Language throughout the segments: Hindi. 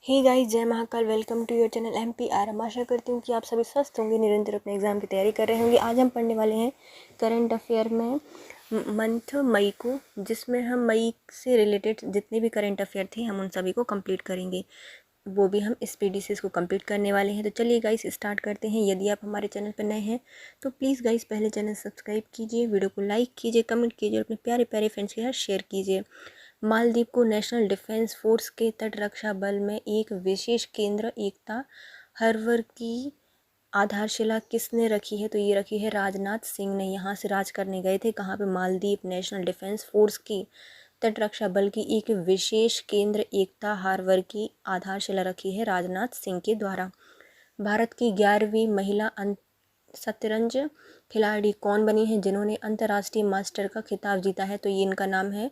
हे गाइस, जय Mahakal. Welcome to your channel MPR। हम आशा करती हूँ कि आप सभी स्वस्थ होंगे, निरंतर अपने एग्ज़ाम की तैयारी कर रहे होंगे। आज हम पढ़ने वाले हैं करंट अफेयर में मंथ मई को, जिसमें हम मई से रिलेटेड जितने भी करंट अफेयर थे हम उन सभी को कंप्लीट करेंगे। वो भी हम स्पीडी से इसको कंप्लीट करने वाले हैं। तो चलिए गाइस स्टार्ट करते हैं। यदि आप हमारे चैनल पर नए हैं तो प्लीज़ गाइस पहले चैनल सब्सक्राइब कीजिए, वीडियो को लाइक कीजिए, कमेंट कीजिए और अपने प्यारे प्यारे फ्रेंड्स के साथ शेयर कीजिए। मालदीव को नेशनल डिफेंस फोर्स के तट रक्षा बल में एक विशेष केंद्र एकता हर्वर की आधारशिला किसने रखी है? तो ये रखी है राजनाथ सिंह ने। यहाँ से राज करने गए थे। कहाँ पे? मालदीव नेशनल डिफेंस फोर्स की तट रक्षा बल की एक विशेष केंद्र एकता हार्बर की आधारशिला रखी है राजनाथ सिंह के द्वारा। भारत की 11वीं महिला शतरंज खिलाड़ी कौन बनी है जिन्होंने अंतर्राष्ट्रीय मास्टर का खिताब जीता है? तो ये इनका नाम है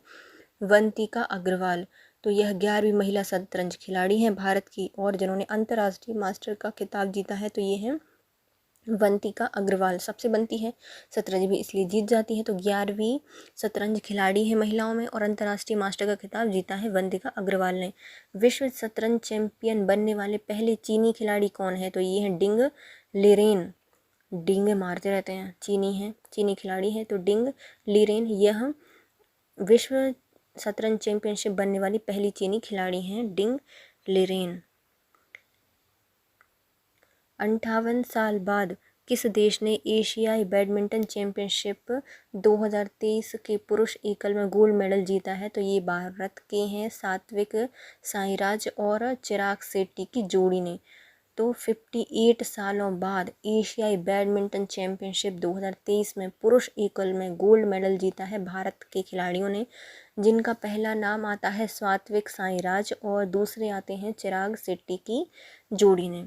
वंतिका अग्रवाल। तो यह 11वीं महिला शतरंज खिलाड़ी हैं भारत की, और जिन्होंने अंतर्राष्ट्रीय मास्टर का खिताब जीता है तो ये हैं वंतिका अग्रवाल। सबसे बनती है शतरंज भी इसलिए जीत जाती है। तो 11वीं शतरंज खिलाड़ी है महिलाओं में, और अंतर्राष्ट्रीय मास्टर का खिताब जीता है वंतिका अग्रवाल ने। विश्व शतरंज चैंपियन बनने वाले पहले चीनी खिलाड़ी कौन है? तो ये हैं डिंग लिरेन। डिंगे मारते रहते हैं, चीनी खिलाड़ी है। तो डिंग लिरेन यह विश्व शतरंज चैंपियनशिप बनने वाली पहली चीनी खिलाड़ी हैं डिंग लिरेन। 58 साल बाद किस देश ने एशियाई बैडमिंटन चैंपियनशिप 2023 के पुरुष एकल में गोल्ड मेडल जीता है? तो ये भारत के हैं सात्विक साईराज और चिराग शेट्टी की जोड़ी ने। तो 58 सालों बाद एशियाई बैडमिंटन चैंपियनशिप 2023 में पुरुष एकल में गोल्ड मेडल जीता है भारत के खिलाड़ियों ने, जिनका पहला नाम आता है सात्विक साईराज और दूसरे आते हैं चिराग शेट्टी की जोड़ी ने।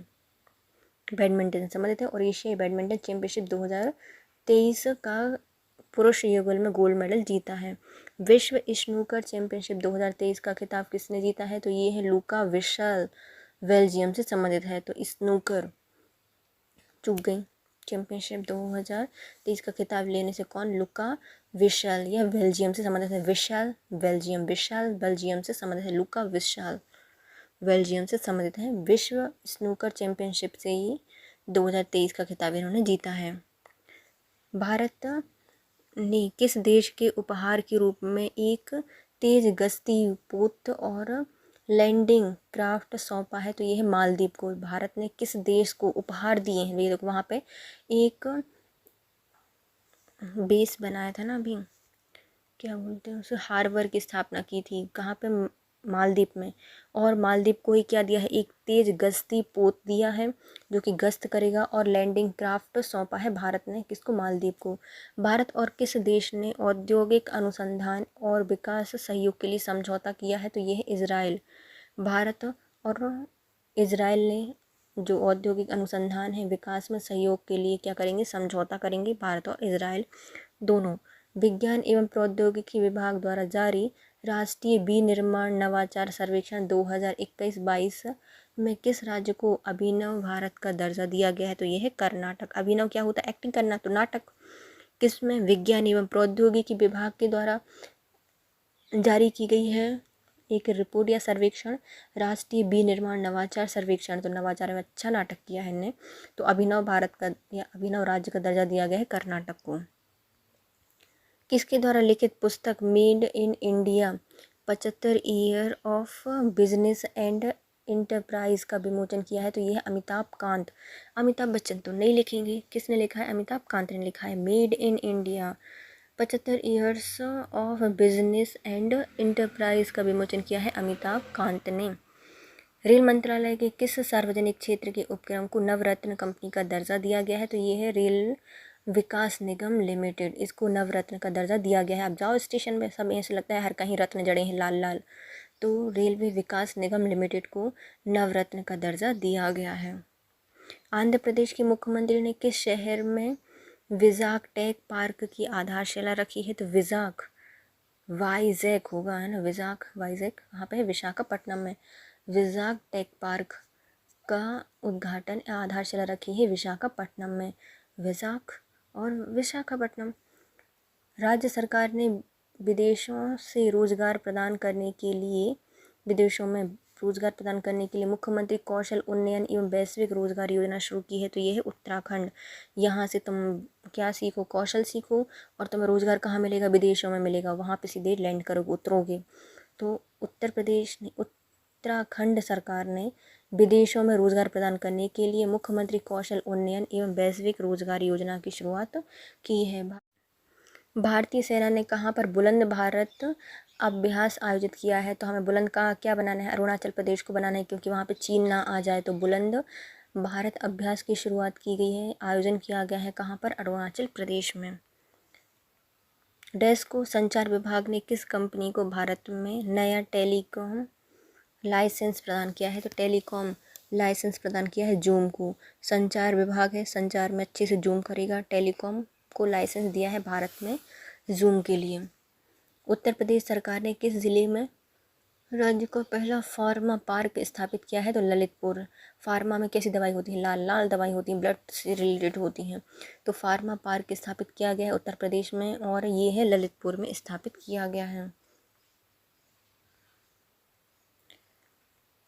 बैडमिंटन से संबंधित है। और एशियाई बैडमिंटन चैंपियनशिप 2023 का पुरुष युगल में गोल्ड मेडल जीता है। विश्व स्नूकर चैंपियनशिप 2023 का खिताब किसने जीता है? तो ये है लुका विशाल, बेल्जियम से संबंधित है। तो स्नूकर चूक गई। चैंपियनशिप 2023 का खिताब लेने से कौन? लुका विशाल। यह बेल्जियम से संबंधित है। विशाल बेल्जियम से संबंधित है। लुका विशाल बेल्जियम से संबंधित है। विश्व स्नूकर चैंपियनशिप से ही 2023 का खिताब इन्होंने जीता है। भारत ने किस देश के उपहार के रूप में एक तेज गश्ती पोत और लैंडिंग क्राफ्ट सौंपा है? तो ये है मालदीव को। भारत ने किस देश को उपहार दिए हैं? ये देखो वहाँ पे एक बेस बनाया था ना, अभी क्या बोलते हैं उसे, हार्बर की स्थापना की थी। कहाँ पे? मालदीव में। और मालदीव को ही क्या दिया है? एक तेज गश्ती पोत दिया है जो कि गश्त करेगा, और लैंडिंग क्राफ्ट सौंपा है भारत ने। किसको? मालदीव को। भारत और किस देश ने औद्योगिक अनुसंधान और विकास सहयोग के लिए समझौता किया है? तो ये है इजराइल। भारत और इजराइल ने जो औद्योगिक अनुसंधान है, विकास में सहयोग के लिए क्या करेंगे? समझौता करेंगे, भारत और इजराइल दोनों। विज्ञान एवं प्रौद्योगिकी विभाग द्वारा जारी राष्ट्रीय विनिर्माण नवाचार सर्वेक्षण 2021-22 में किस राज्य को अभिनव भारत का दर्जा दिया गया है? तो यह है कर्नाटक। अभिनव क्या होता है? एक्टिंग करना। तो नाटक। किसमें? विज्ञान एवं प्रौद्योगिकी विभाग के द्वारा जारी की गई है एक रिपोर्ट या सर्वेक्षण, राष्ट्रीय विनिर्माण नवाचार सर्वेक्षण। तो नवाचार में अच्छा नाटक किया है इनने। तो अभिनव भारत का या अभिनव राज्य का दर्जा दिया गया है कर्नाटक को। किसके द्वारा लिखित पुस्तक made in India 75 year of business and enterprise का विमोचन किया है? तो यह है अमिताभ कांत। अमिताभ बच्चन तो नहीं लिखेंगे, किसने लिखा है? अमिताभ कांत ने लिखा है। Made in India 75 years of business and enterprise का विमोचन किया है अमिताभ कांत ने। रेल मंत्रालय के किस सार्वजनिक क्षेत्र के उपक्रम को नवरत्न कंपनी का दर्जा दिया गया है? तो ये है रेल विकास निगम लिमिटेड। इसको नवरत्न का दर्जा दिया गया है। अब जाओ स्टेशन में, सब ऐसे लगता है हर कहीं रत्न जड़े हैं लाल लाल। तो रेलवे विकास निगम लिमिटेड को नवरत्न का दर्जा दिया गया है। आंध्र प्रदेश के मुख्यमंत्री ने किस शहर में विजाक टेक पार्क की आधारशिला रखी है? तो विजाक वाइजैक होगा, है ना। विजाक वाइजैक कहाँ पे है? विशाखापट्टनम में। विजाक टेक पार्क का उद्घाटन आधारशिला रखी है विशाखापट्टनम में। विजाक और विशाखापट्टनम। राज्य सरकार ने विदेशों से रोजगार प्रदान करने के लिए विदेशों में रोजगार प्रदान करने के लिए मुख्यमंत्री कौशल उन्नयन एवं वैश्विक रोजगार योजना शुरू की है। तो ये है उत्तराखंड। यहाँ से तुम क्या सीखो, कौशल सीखो, और तुम्हें रोजगार कहाँ मिलेगा, विदेशों में मिलेगा, वहाँ पे सीधे लैंड करोगे, उतरोगे। तो उत्तर प्रदेश ने, उत्तराखंड सरकार ने विदेशों में रोजगार प्रदान करने के लिए मुख्यमंत्री कौशल उन्नयन एवं वैश्विक रोजगार योजना की शुरुआत की है। भारतीय सेना ने कहाँ पर बुलंद भारत अभ्यास आयोजित किया है? तो हमें बुलंद का क्या बनाना है, अरुणाचल प्रदेश को बनाना है, क्योंकि वहाँ पे चीन ना आ जाए। तो बुलंद भारत अभ्यास की शुरुआत की गई है, आयोजन किया गया है कहाँ पर, अरुणाचल प्रदेश में। डेस्को संचार विभाग ने किस कंपनी को भारत में नया टेलीकॉम लाइसेंस प्रदान किया है? तो टेलीकॉम लाइसेंस प्रदान किया है जूम को। संचार विभाग है, संचार में अच्छे से जूम करेगा, टेलीकॉम को लाइसेंस दिया है भारत में जूम के लिए। उत्तर प्रदेश सरकार ने किस जिले में राज्य का पहला फार्मा पार्क स्थापित किया है? तो ललितपुर। फार्मा में कैसी दवाई होती है, लाल लाल दवाई होती हैं, ब्लड से रिलेटेड होती हैं। तो फार्मा पार्क स्थापित किया गया है उत्तर प्रदेश में, और ये है ललितपुर में स्थापित किया गया है।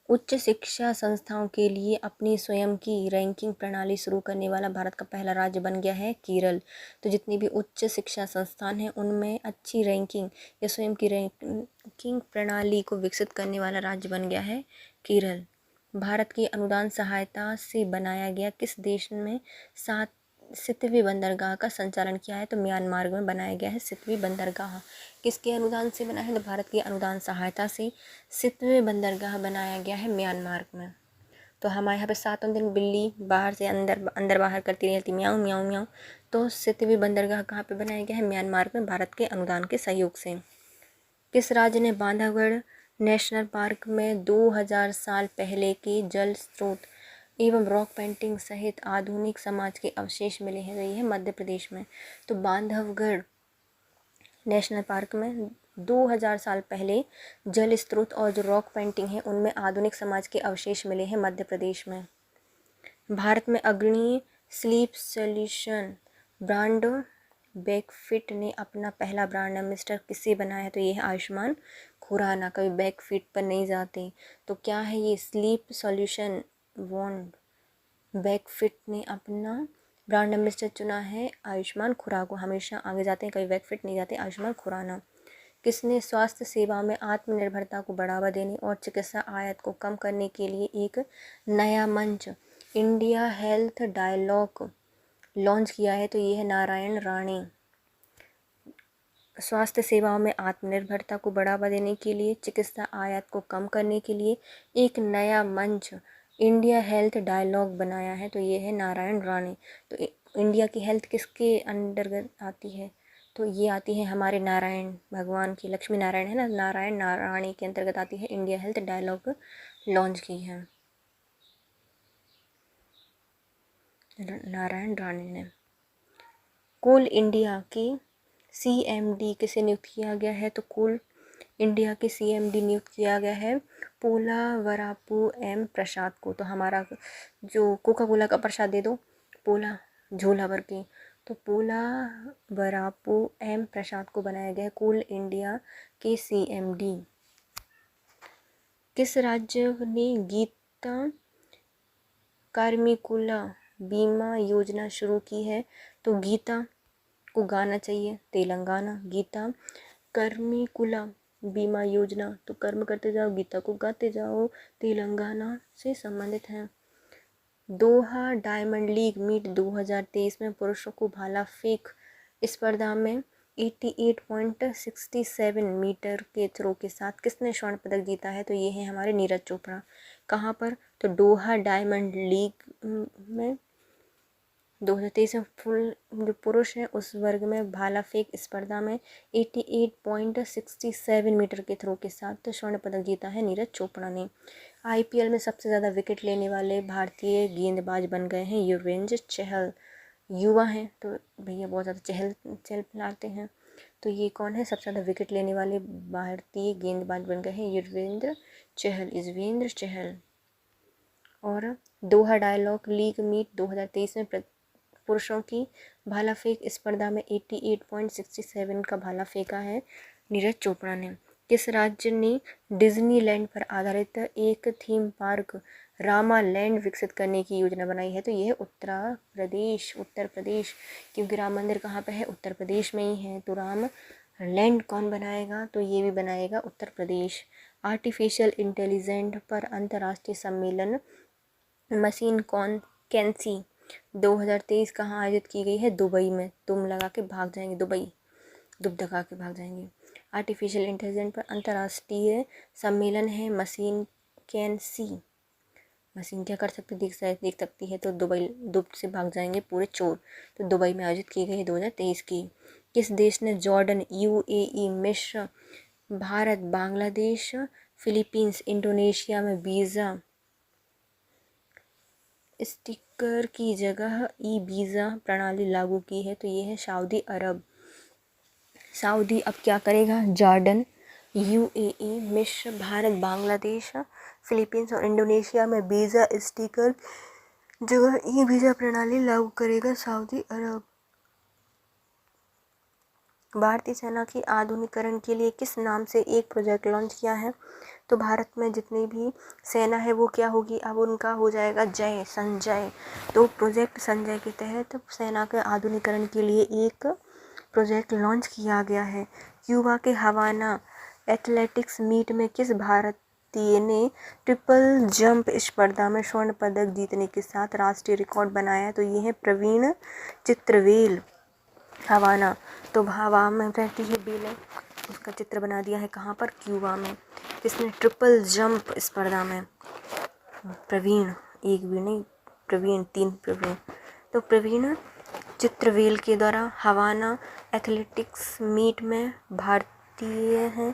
उच्च शिक्षा संस्थाओं के लिए अपनी स्वयं की रैंकिंग प्रणाली शुरू करने वाला भारत का पहला राज्य बन गया है केरल। तो जितनी भी उच्च शिक्षा संस्थान हैं उनमें अच्छी रैंकिंग या स्वयं की रैंकिंग प्रणाली को विकसित करने वाला राज्य बन गया है केरल। भारत की अनुदान सहायता से बनाया गया किस देश में सितवी बंदरगाह का संचालन किया है? तो म्यांमार में बनाया गया है सितवी बंदरगाह। किसके अनुदान से बना है? तो भारत की अनुदान सहायता से सितवे बंदरगाह बनाया गया है म्यांमार में। तो हमारे यहाँ पे 7 दिन बिल्ली बाहर से अंदर बाहर करती रहती, म्याऊं म्याऊं म्याऊं। तो सितवी बंदरगाह कहाँ पे बनाया गया है? म्यांमार में, भारत के अनुदान के सहयोग से। किस राज्य ने बांधवगढ़ नेशनल पार्क में 2000 साल पहले के जल स्रोत एवं रॉक पेंटिंग सहित आधुनिक समाज के अवशेष मिले हैं? ये है मध्य प्रदेश में। तो बांधवगढ़ नेशनल पार्क में 2000 साल पहले जल स्रोत और जो रॉक पेंटिंग है उनमें आधुनिक समाज के अवशेष मिले हैं मध्य प्रदेश में। भारत में अग्रणी स्लीप सॉल्यूशन ब्रांड बैकफिट ने अपना पहला ब्रांड एम्बेसडर किससे बनाया है? तो ये है आयुष्मान खुराना। कभी बैकफिट पर नहीं जाते। तो क्या है ये स्लीप सॉल्यूशन बॉन्ड बैकफिट ने अपना ब्रांड एम्बेसडर चुना है आयुष्मान खुराना को। हमेशा आगे जाते हैं, कभी बैकफिट नहीं जाते, आयुष्मान खुराना। किसने स्वास्थ्य सेवा में आत्मनिर्भरता को बढ़ावा देने और चिकित्सा आयात को कम करने के लिए एक नया मंच इंडिया हेल्थ डायलॉग लॉन्च किया है? तो ये है नारायण राणे। स्वास्थ्य सेवाओं में आत्मनिर्भरता को बढ़ावा देने के लिए, चिकित्सा आयात को कम करने के लिए एक नया मंच इंडिया हेल्थ डायलॉग बनाया है। तो ये है नारायण राणे। तो इंडिया की हेल्थ किसके अंतर्गत आती है? तो ये आती है हमारे नारायण भगवान की, लक्ष्मी नारायण है ना, नारायण राणे के अंतर्गत आती है। इंडिया हेल्थ डायलॉग लॉन्च की है नारायण राणे ने। कोल इंडिया की CMD किसे नियुक्त किया गया है? तो कोल इंडिया के CMD नियुक्त किया गया है पोलावरापू M प्रसाद को। तो हमारा जो कोका कोला का प्रसाद दे दो, पोला झोला भर के। तो पोलावरापू M प्रसाद को बनाया गया है कोल इंडिया के CMD। किस राज्य ने गीता कार्मिकुला बीमा योजना शुरू की है? तो गीता को गाना चाहिए, तेलंगाना। गीता कर्मिकुला बीमा योजना, तो कर्म करते जाओ, गीता को गाते जाओ, तेलंगाना से संबंधित है। दोहा डायमंड लीग मीट 2023 में पुरुषों को भाला फेंक स्पर्धा में 88.67 मीटर के थ्रो के साथ किसने स्वर्ण पदक जीता है? तो ये है हमारे नीरज चोपड़ा। कहाँ पर? तो दोहा डायमंड लीग में 2023 में फुल जो पुरुष हैं उस वर्ग में भाला फेंक स्पर्धा में 88.67 मीटर के थ्रो के साथ स्वर्ण पदक जीता है नीरज चोपड़ा ने। IPL में सबसे ज़्यादा विकेट लेने वाले भारतीय गेंदबाज बन गए हैं युजवेंद्र चहल। युवा हैं तो भैया बहुत ज़्यादा चहल फैलाते हैं। तो ये कौन है? सबसे ज़्यादा विकेट लेने वाले भारतीय गेंदबाज बन गए हैं युजवेंद्र चहल। और दोहा डायलॉग लीग मीट 2023 में पुरुषों की भाला फेंक स्पर्धा में 88.67 का भाला फेंका है नीरज चोपड़ा ने। किस राज्य ने डिज्नीलैंड पर आधारित एक थीम पार्क रामालैंड विकसित करने की योजना बनाई है? तो यह है उत्तर प्रदेश, क्योंकि राम मंदिर कहाँ पे है? उत्तर प्रदेश में ही है। तो राम लैंड कौन बनाएगा? तो ये भी बनाएगा उत्तर प्रदेश। आर्टिफिशियल इंटेलिजेंट पर अंतर्राष्ट्रीय सम्मेलन मशीन कैंसी 2023 कहाँ आयोजित की गई है? दुबई में। तुम लगा के भाग जाएंगे, दुब दगा के भाग जाएंगे। आर्टिफिशियल इंटेलिजेंस पर अंतर्राष्ट्रीय सम्मेलन है मशीन कैंसी। मशीन क्या कर सकती देख सकती है, तो दुब से भाग जाएंगे पूरे चोर। तो दुबई में आयोजित की गई है 2023 की। किस देश ने जॉर्डन, यूएई, मिस्र, भारत, बांग्लादेश, फिलीपींस, इंडोनेशिया में वीज़ा स्टिकर की जगह ई वीज़ा प्रणाली लागू की है? तो ये है सऊदी अरब। सऊदी अब क्या करेगा? जॉर्डन, यूएई, मिस्र, भारत, बांग्लादेश, फिलीपींस और इंडोनेशिया में वीज़ा स्टिकर जगह ई वीज़ा प्रणाली लागू करेगा सऊदी अरब। भारतीय सेना की आधुनिकीकरण के लिए किस नाम से एक प्रोजेक्ट लॉन्च किया है? तो भारत में जितनी भी सेना है वो क्या होगी? अब उनका हो जाएगा संजय। तो प्रोजेक्ट संजय के तहत सेना के आधुनिकीकरण के लिए एक प्रोजेक्ट लॉन्च किया गया है। क्यूबा के हवाना एथलेटिक्स मीट में किस भारतीय ने ट्रिपल जंप स्पर्धा में स्वर्ण पदक जीतने के साथ राष्ट्रीय रिकॉर्ड बनाया? तो ये है प्रवीण चित्रवेल। हवाना तो हवा में रहती है बेलें, उसका चित्र बना दिया है कहाँ पर? क्यूबा में। किसने? ट्रिपल जंप स्पर्धा में प्रवीण, एक भी नहीं, प्रवीण, 3 प्रवीण। तो प्रवीण चित्रवेल के द्वारा हवाना एथलेटिक्स मीट में भारतीय हैं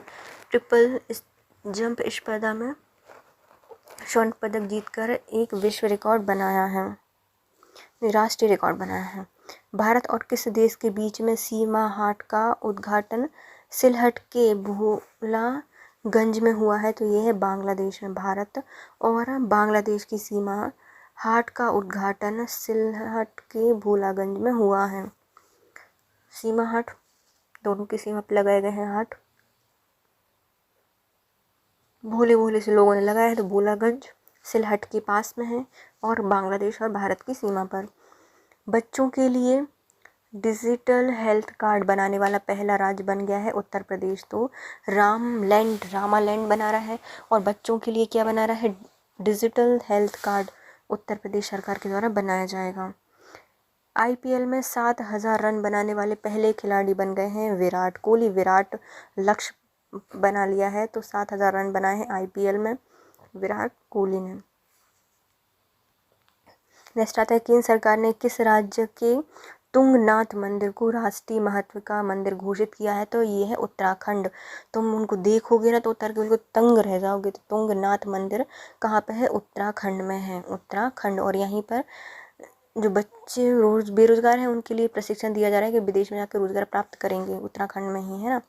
ट्रिपल जंप स्पर्धा में स्वर्ण पदक जीतकर एक विश्व रिकॉर्ड बनाया है, राष्ट्रीय रिकॉर्ड बनाया है। भारत और किस देश के बीच में सीमा हाट का उद्घाटन सिलहट के भोलागंज में हुआ है? तो ये है बांग्लादेश में। भारत और बांग्लादेश की सीमा हाट का उद्घाटन सिलहट के भोलागंज में हुआ है। सीमा हाट, दोनों की सीमा पर लगाए गए हैं हाट, भोले से लोगों ने लगाया है। तो भोलागंज सिलहट के पास में है और बांग्लादेश और भारत की सीमा पर। बच्चों के लिए डिजिटल हेल्थ कार्ड बनाने वाला पहला राज्य बन गया है उत्तर प्रदेश। तो रामालैंड बना रहा है और बच्चों के लिए क्या बना रहा है? Digital health card Uttar Pradesh सरकार के द्वारा बनाया जाएगा। आईपीएल में 7,000 रन बनाने वाले पहले खिलाड़ी बन गए हैं विराट कोहली। विराट लक्ष्य बना लिया है, तो 7,000 रन बनाए हैं आईपीएल में विराट कोहली ने। नेक्स्ट आता है, केंद्र सरकार ने किस राज्य के तुंगनाथ मंदिर को राष्ट्रीय महत्व का मंदिर घोषित किया है? तो ये है उत्तराखंड। तुम उनको देखोगे ना तो उतर के उनको तंग रह जाओगे। तो तुंगनाथ मंदिर कहाँ पे है? उत्तराखंड में है, उत्तराखंड। और यहीं पर जो बच्चे बेरोजगार हैं उनके लिए प्रशिक्षण दिया जा रहा है कि विदेश में जाकर रोजगार प्राप्त करेंगे, उत्तराखंड में ही है ना।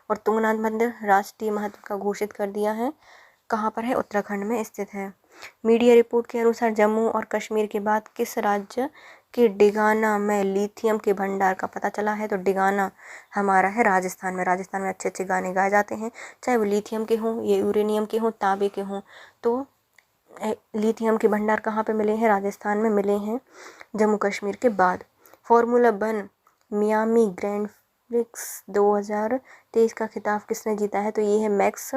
और तुंगनाथ मंदिर राष्ट्रीय महत्व का घोषित कर दिया है, कहाँ पर है? उत्तराखंड में स्थित है। मीडिया रिपोर्ट के अनुसार जम्मू और कश्मीर के बाद किस राज्य के डिगाना में लिथियम के भंडार का पता चला है? तो डिगाना हमारा है राजस्थान में। राजस्थान में अच्छे अच्छे गाने गाए जाते हैं, चाहे वो लिथियम के हों, ये यूरेनियम के हों, तांबे के हों। तो लिथियम के भंडार कहाँ पे मिले हैं? राजस्थान में मिले हैं, जम्मू कश्मीर के बाद। फॉर्मूला 1 मियामी ग्रैंड प्रिक्स 2023 का खिताब किसने जीता है? तो ये है मैक्स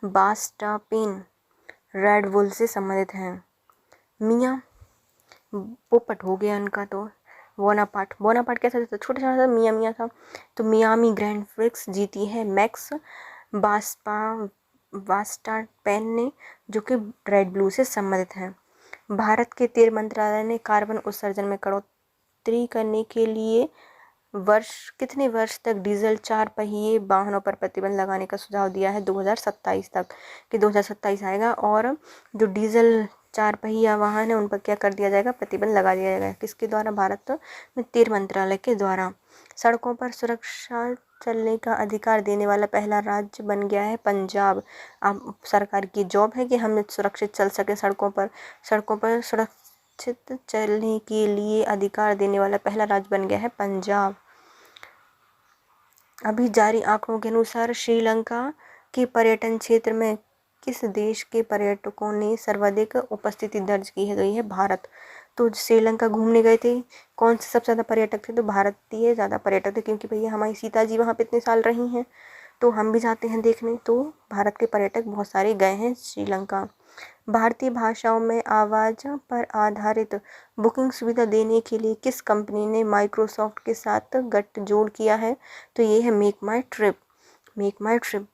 वर्स्टैपेन, रेड बुल से संबंधित हैं। मियाँ पोपट हो गया उनका, तो बोनापार्ट कैसा था? छोटा छोटा मियाँ था। तो मियामी ग्रैंड प्रिक्स जीती है मैक्स वर्स्टैपेन ने, जो कि रेड ब्लू से संबंधित है। भारत के तेल मंत्रालय ने कार्बन उत्सर्जन में कटौती करने के लिए कितने वर्ष तक डीजल 4 पहिए वाहनों पर प्रतिबंध लगाने का सुझाव दिया है? 2027 तक, कि 2027 आएगा और जो डीजल 4 पहिया वाहन है उन पर क्या कर दिया जाएगा? प्रतिबंध लगा दिया जाएगा। किसके द्वारा? भारत में तेल मंत्रालय के द्वारा। सड़कों पर सुरक्षा चलने का अधिकार देने वाला पहला राज्य बन गया है पंजाब। अब सरकार की जॉब है कि हम सुरक्षित चल सके सड़कों पर सुरक्षित चलने के लिए अधिकार देने वाला पहला राज्य बन गया है पंजाब। अभी जारी आंकड़ों के अनुसार श्रीलंका के पर्यटन क्षेत्र में किस देश के पर्यटकों ने सर्वाधिक उपस्थिति दर्ज की है? तो ये है भारत। तो श्रीलंका घूमने गए थे कौन से सबसे ज़्यादा पर्यटक थे? तो भारतीय ज़्यादा पर्यटक थे, क्योंकि भैया हमारी सीता जी वहाँ पे इतने साल रही हैं, तो हम भी जाते हैं देखने। तो भारत के पर्यटक बहुत सारे गए हैं श्रीलंका। भारतीय भाषाओं में आवाज़ पर आधारित बुकिंग सुविधा देने के लिए किस कंपनी ने माइक्रोसॉफ्ट के साथ गठजोड़ किया है? तो ये है मेक माई ट्रिप। मेक माई ट्रिप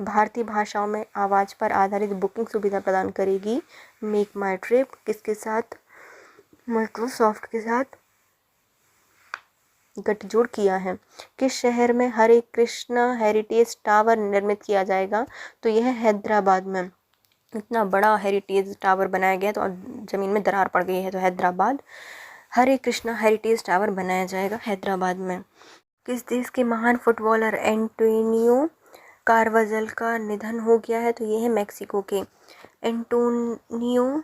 भारतीय भाषाओं में आवाज़ पर आधारित बुकिंग सुविधा प्रदान करेगी। मेक माई ट्रिप किसके साथ? माइक्रोसॉफ्ट के साथ गठजोड़ किया है। किस शहर में हरे कृष्णा हेरिटेज टावर निर्मित किया जाएगा? तो यह हैदराबाद में। इतना बड़ा हेरिटेज टावर बनाया गया तो ज़मीन में दरार पड़ गई है, तो हैदराबाद हरे कृष्णा हेरिटेज टावर बनाया जाएगा हैदराबाद में। किस देश के महान फुटबॉलर एंटोनियो कारवाजल का निधन हो गया है? तो ये है मैक्सिको के। एंटोनियो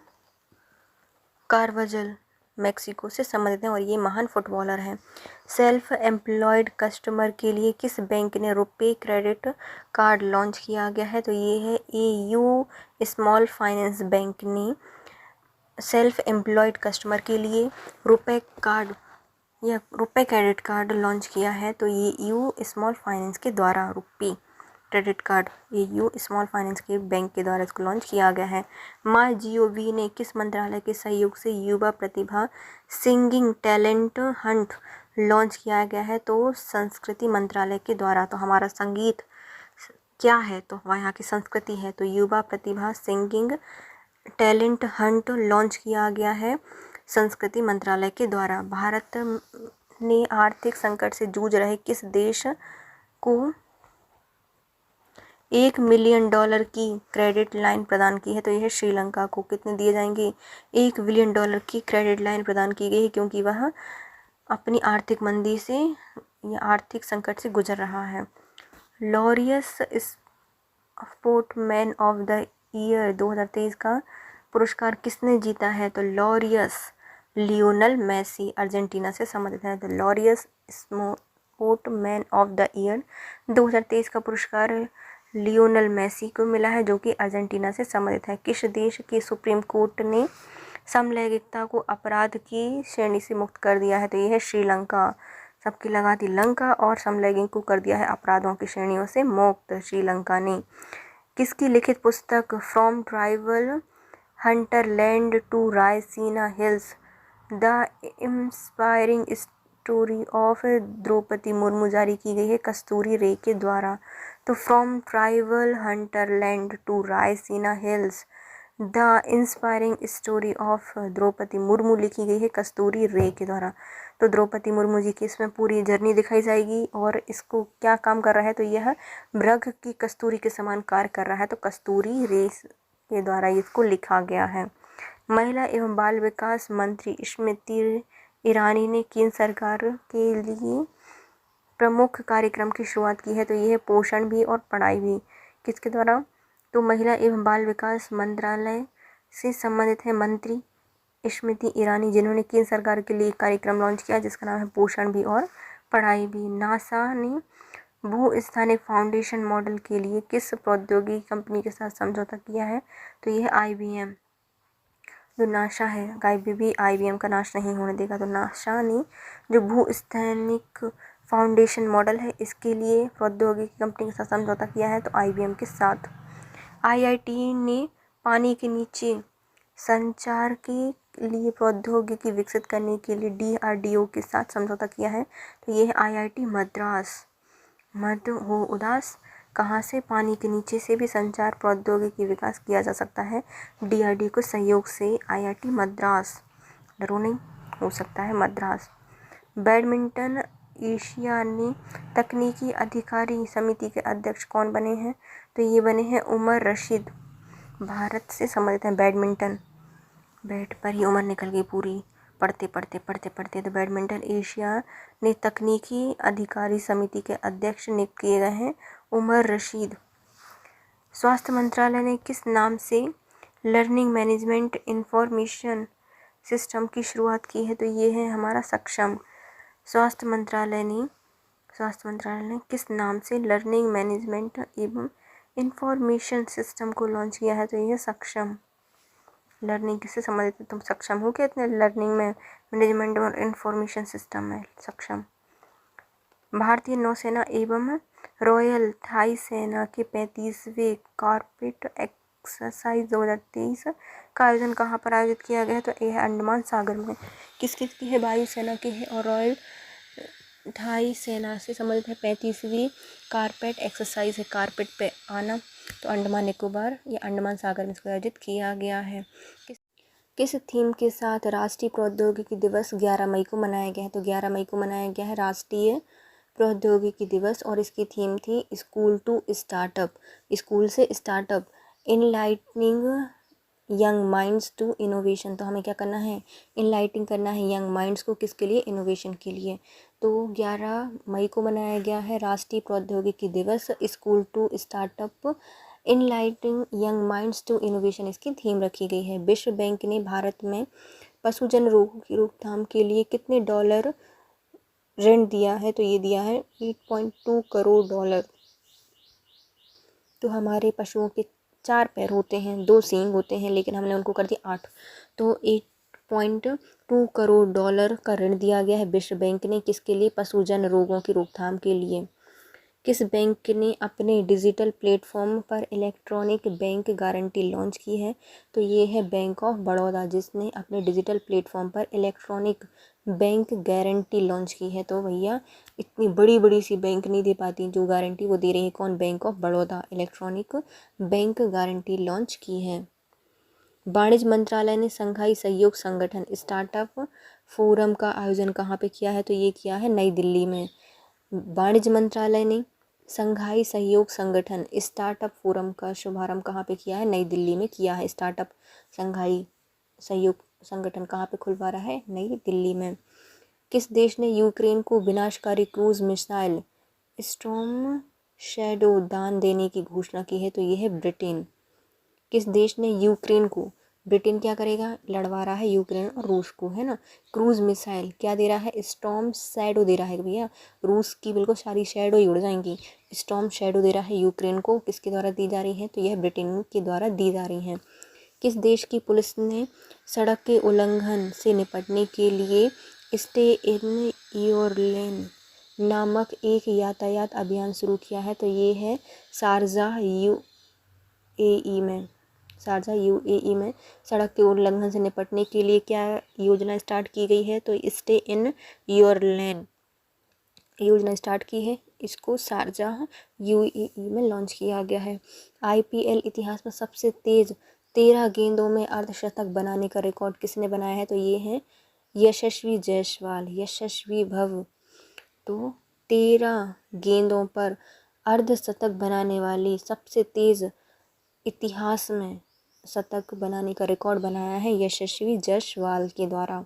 कारवाजल मैक्सिको से संबंधित हैं और ये महान फुटबॉलर हैं। सेल्फ एम्प्लॉयड कस्टमर के लिए किस बैंक ने रुपे क्रेडिट कार्ड लॉन्च किया गया है? तो ये है एयू स्मॉल फाइनेंस बैंक ने सेल्फ एम्प्लॉयड कस्टमर के लिए रुपे कार्ड या रुपे क्रेडिट कार्ड लॉन्च किया है। तो ये यू स्मॉल फाइनेंस के द्वारा रुपे क्रेडिट कार्ड ये यू स्मॉल फाइनेंस के बैंक के द्वारा इसको लॉन्च किया गया है। माई GOV ने किस मंत्रालय के सहयोग से युवा प्रतिभा सिंगिंग टैलेंट हंट लॉन्च किया गया है? तो संस्कृति मंत्रालय के द्वारा। तो हमारा संगीत क्या है? तो यहाँ की संस्कृति है। तो युवा प्रतिभा सिंगिंग टैलेंट हंट लॉन्च किया गया है संस्कृति मंत्रालय के द्वारा। भारत ने आर्थिक संकट से जूझ रहे किस देश को $1 मिलियन की क्रेडिट लाइन प्रदान की है? तो यह श्रीलंका को। कितने दिए जाएंगे? $1 बिलियन की क्रेडिट लाइन प्रदान की गई है, क्योंकि वह अपनी आर्थिक मंदी से या आर्थिक संकट से गुजर रहा है। Laureus sportsman of the year 2023 का पुरस्कार किसने जीता है? तो लॉरियस लियोनल मेसी अर्जेंटीना से संबंधित है। तो Laureus sportsman of the year 2023 का पुरस्कार लियोनल मेसी को मिला है, जो कि अर्जेंटीना से संबंधित है। किस देश की सुप्रीम कोर्ट ने समलैंगिकता को अपराध की श्रेणी से मुक्त कर दिया है? तो यह है श्रीलंका। सबकी लगा दी लंका और समलैंगिक को कर दिया है अपराधों की श्रेणियों से मुक्त श्रीलंका ने। किसकी लिखित पुस्तक from tribal hunterland to Raisina hills the inspiring story of Droupadi Murmu जारी की गई है? कस्तूरी रे के द्वारा। तो from tribal hunterland to Raisina hills the inspiring story of Droupadi Murmu लिखी गई है कस्तूरी रे के द्वारा। तो द्रौपदी मुर्मू जी की इसमें पूरी जर्नी दिखाई जाएगी और इसको क्या काम कर रहा है? तो यह मृग की कस्तूरी के समान कार्य कर रहा है। तो कस्तूरी रे के द्वारा इसको लिखा गया है। महिला एवं बाल विकास मंत्री स्मृति ईरानी ने केंद्र सरकार के लिए प्रमुख कार्यक्रम की शुरुआत की है? तो यह है पोषण भी और पढ़ाई भी। किसके द्वारा? तो महिला एवं बाल विकास मंत्रालय से संबंधित है मंत्री स्मृति ईरानी, जिन्होंने केंद्र सरकार के लिए एक कार्यक्रम लॉन्च किया जिसका नाम है पोषण भी और पढ़ाई भी। नासा ने भू-स्थानिक फाउंडेशन मॉडल के लिए किस प्रौद्योगिकी कंपनी के साथ समझौता किया है? तो यह है IBM। जो नासा है, भी IBM का नाश नहीं होने देगा। तो नासा ने जो भू-स्थानिक फाउंडेशन मॉडल है इसके लिए प्रौद्योगिकी कंपनी के साथ समझौता किया है, तो IBM के साथ। IIT ने पानी के नीचे संचार के लिए प्रौद्योगिकी विकसित करने के लिए DRDO के साथ समझौता किया है? तो ये है IIT मद्रास। मध्य हो उदास कहाँ से? पानी के नीचे से भी संचार प्रौद्योगिकी विकास किया जा सकता है DRDO के सहयोग से। IIT मद्रास, डरो नहीं, हो सकता है मद्रास। बैडमिंटन एशिया ने तकनीकी अधिकारी समिति के अध्यक्ष कौन बने हैं? तो ये बने हैं उमर रशीद। भारत से संबंधित हैं बैडमिंटन। बैट पर ही उम्र निकल गई पूरी, पढ़ते पढ़ते पढ़ते पढ़ते। तो बैडमिंटन एशिया ने तकनीकी अधिकारी समिति के अध्यक्ष नियुक्त किए गए हैं उमर रशीद। स्वास्थ्य मंत्रालय ने किस नाम से लर्निंग मैनेजमेंट इंफॉर्मेशन सिस्टम की शुरुआत की है? तो ये है हमारा सक्षम। स्वास्थ्य मंत्रालय ने किस नाम से लर्निंग मैनेजमेंट एवं इंफॉर्मेशन सिस्टम को लॉन्च किया है तो ये सक्षम लर्निंग किससे संबंधित है? तुम सक्षम हो क्या इतने लर्निंग में? मैनेजमेंट और इंफॉर्मेशन सिस्टम में सक्षम। भारतीय नौसेना एवं रॉयल थाई सेना के 35वें कॉर्पेट एक्सरसाइज 2023 का आयोजन कहाँ पर आयोजित किया गया है? तो यह अंडमान सागर में। किस किस की है? वायुसेना की है और रॉयल थाई सेना से संबंधित है। 35वीं कारपेट एक्सरसाइज है, कारपेट पे आना, तो अंडमान निकोबार या अंडमान सागर में इसको आयोजित किया गया है। किस थीम के साथ राष्ट्रीय प्रौद्योगिकी दिवस 11 मई को मनाया गया है? तो 11 मई को मनाया गया है राष्ट्रीय प्रौद्योगिकी दिवस और इसकी थीम थी स्कूल टू स्टार्टअप, स्कूल से startup, enlightening young minds to innovation. तो हमें क्या करना है? इनलाइटिंग करना है यंग माइंड्स को, किसके लिए? इनोवेशन के लिए। तो 11 मई को मनाया गया है राष्ट्रीय प्रौद्योगिकी दिवस, school to startup, enlightening young minds to innovation इसकी थीम रखी गई है। विश्व बैंक ने भारत में पशुजन रोगों की रोकथाम के लिए कितने डॉलर ऋण दिया है? तो ये दिया है $8.2 करोड़। तो हमारे पशुओं के 4 पैर होते हैं, 2 सींग होते हैं, लेकिन हमने उनको कर दिया 8, तो $8.2 करोड़ का ऋण दिया गया है विश्व बैंक ने। किसके लिए? पशुजन रोगों की रोकथाम के लिए। किस बैंक ने अपने डिजिटल प्लेटफॉर्म पर इलेक्ट्रॉनिक बैंक गारंटी लॉन्च की है? तो ये है बैंक ऑफ बड़ौदा, जिसने अपने डिजिटल प्लेटफॉर्म पर इलेक्ट्रॉनिक बैंक गारंटी लॉन्च की है। तो भैया इतनी बड़ी बड़ी सी बैंक नहीं दे पाती जो गारंटी, वो दे रही है कौन? Bank of Baroda, electronic bank guarantee launch की है। वाणिज्य मंत्रालय ने संघाई सहयोग संगठन स्टार्टअप फोरम का आयोजन कहाँ पे किया है? तो ये किया है नई दिल्ली में। वाणिज्य मंत्रालय ने संघाई सहयोग संगठन स्टार्टअप फोरम का शुभारंभ कहाँ पे किया है? नई दिल्ली में किया है। स्टार्टअप संघाई सहयोग संगठन कहाँ पे खुलवा रहा है? नई दिल्ली में। किस देश ने यूक्रेन को विनाशकारी क्रूज मिसाइल स्टॉर्म शैडो दान देने की घोषणा की है? तो ये है ब्रिटेन। किस देश ने यूक्रेन को, ब्रिटेन क्या करेगा? लड़वा रहा है यूक्रेन और रूस को, है ना। क्रूज मिसाइल क्या दे रहा है? स्टॉर्म शैडो दे रहा है भैया, रूस की बिल्कुल सारी शैडो ही उड़ जाएंगी। स्टॉर्म शैडो दे रहा है यूक्रेन को, किसके द्वारा दी जा रही है? तो यह ब्रिटेन के द्वारा दी जा रही है। किस देश की पुलिस ने सड़क के उल्लंघन से निपटने के लिए स्टे इन योर लेन नामक एक यातायात अभियान शुरू किया है? तो ये है शारजाह यूएई में। शारजाह यूएई में सड़क के उल्लंघन से निपटने के लिए क्या योजना स्टार्ट की गई है? तो स्टे इन योर लेन योजना स्टार्ट की है, इसको शारजाह यूएई में लॉन्च किया गया है। आईपीएल इतिहास में सबसे तेज 13 गेंदों में अर्धशतक बनाने का रिकॉर्ड किसने बनाया है? तो ये है यशस्वी जायसवाल, यशस्वी भव। तो 13 गेंदों पर अर्धशतक बनाने वाली सबसे तेज इतिहास में शतक बनाने का रिकॉर्ड बनाया है यशस्वी जायसवाल के द्वारा।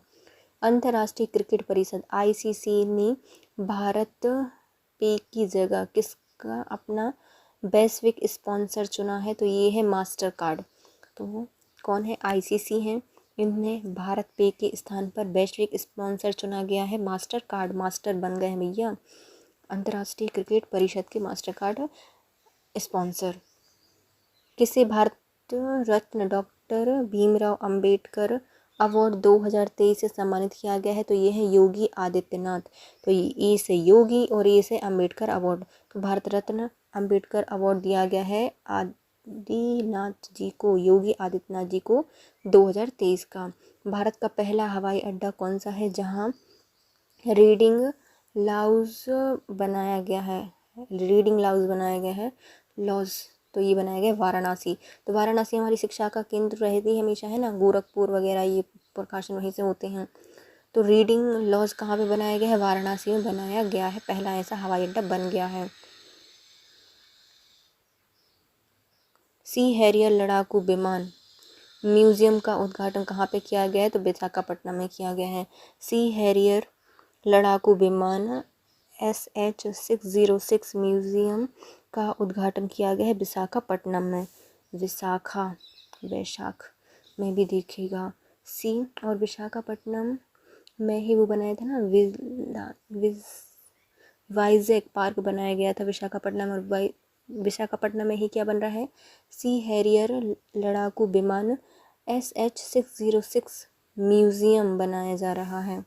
अंतर्राष्ट्रीय क्रिकेट परिषद आईसीसी ने भारत पे की जगह किसका अपना वैश्विक स्पॉन्सर चुना है? तो ये है मास्टर कार्ड। तो कौन है? आईसीसी है, इन्हें भारत पे के स्थान पर वैश्विक स्पॉन्सर चुना गया है मास्टर कार्ड। मास्टर बन गए हैं भैया अंतर्राष्ट्रीय क्रिकेट परिषद के मास्टर कार्ड स्पॉन्सर। किसे भारत रत्न डॉक्टर भीमराव अंबेडकर अवार्ड 2023 से सम्मानित किया गया है? तो ये है योगी आदित्यनाथ। तो ये से योगी और ये से अंबेडकर अवार्ड। तो भारत रत्न अंबेडकर अवार्ड दिया गया है आदिनाथ जी को, योगी आदित्यनाथ जी को 2023 का। भारत का पहला हवाई अड्डा कौन सा है जहां रीडिंग लाउज बनाया गया है? रीडिंग लाउज बनाया गया है, लॉज। तो ये बनाया गया वाराणसी। तो वाराणसी हमारी शिक्षा का केंद्र रहती है हमेशा, है ना। गोरखपुर वगैरह ये प्रकाशन वहीं से होते हैं। तो रीडिंग लॉज कहाँ पे बनाया गया है? वाराणसी में बनाया गया है, पहला ऐसा हवाई अड्डा बन गया है। सी हैरियर लड़ाकू विमान म्यूजियम का उद्घाटन कहाँ पे किया गया है? तो विशाखापट्टनम में किया गया है। सी हैरियर लड़ाकू विमान SH-606 म्यूजियम का उद्घाटन किया गया है विशाखापट्टनम में। वैशाख में भी देखिएगा सी, और विशाखापट्टनम में ही वो बनाया था ना वाइजैक पार्क बनाया गया था विशाखापट्टनम और विशाखापट्टनम में ही क्या बन रहा है, सी हैरियर लड़ाकू विमान SH-606 म्यूजियम बनाया जा रहा है।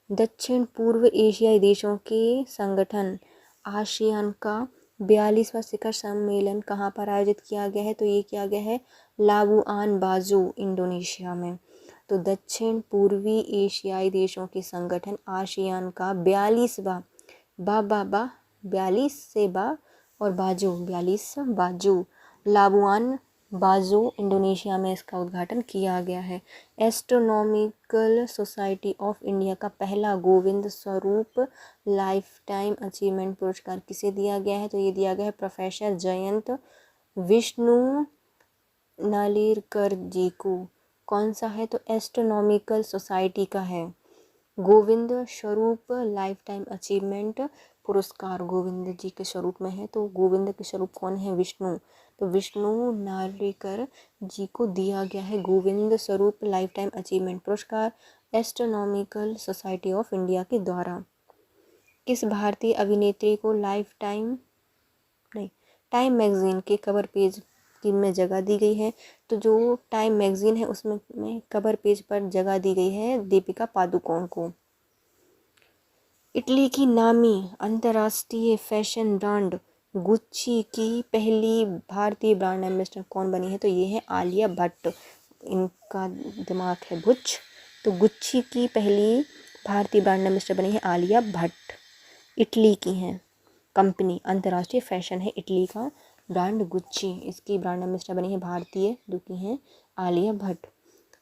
दक्षिण पूर्व एशियाई देशों के संगठन आसियान का 42वां शिखर सम्मेलन कहाँ पर आयोजित किया गया है, तो ये किया गया है लाबुआन बाजो इंडोनेशिया में। तो दक्षिण पूर्वी एशियाई देशों के संगठन आसियान का 42वां 42 से बा और बाजो 42 बाजो लाबुआन बाजो इंडोनेशिया में इसका उद्घाटन किया गया है। एस्ट्रोनॉमिकल सोसाइटी ऑफ इंडिया का पहला Govind Swarup life time achievement पुरस्कार किसे दिया गया है, तो ये दिया गया है प्रोफेसर जयंत विष्णु नालिरकर जी को। कौन सा है, तो एस्ट्रोनॉमिकल सोसाइटी का है Govind Swarup life time achievement पुरस्कार गोविंद जी के स्वरूप में है। तो गोविंद के स्वरूप कौन है, विष्णु, तो विष्णु नार्लिकर जी को दिया गया है Govind Swarup life time achievement पुरस्कार एस्ट्रोनॉमिकल सोसाइटी ऑफ इंडिया के द्वारा। किस भारतीय अभिनेत्री को टाइम मैगजीन के कवर पेज में जगह दी गई है, तो जो टाइम मैगजीन है उसमें कवर पेज पर जगह दी गई है दीपिका पादुकोण को। इटली की नामी अंतर्राष्ट्रीय फैशन ब्रांड गुच्ची की पहली भारतीय ब्रांड एम्बेसडर कौन बनी है, तो ये है आलिया भट्ट। इनका दिमाग है भुच। तो गुच्ची की पहली भारतीय ब्रांड एम्बेसडर बनी है आलिया भट्ट। इटली की हैं कंपनी, अंतर्राष्ट्रीय फैशन है इटली का ब्रांड गुच्ची, इसकी ब्रांड एम्बेसडर बनी है भारतीय जो कि हैं आलिया भट्ट।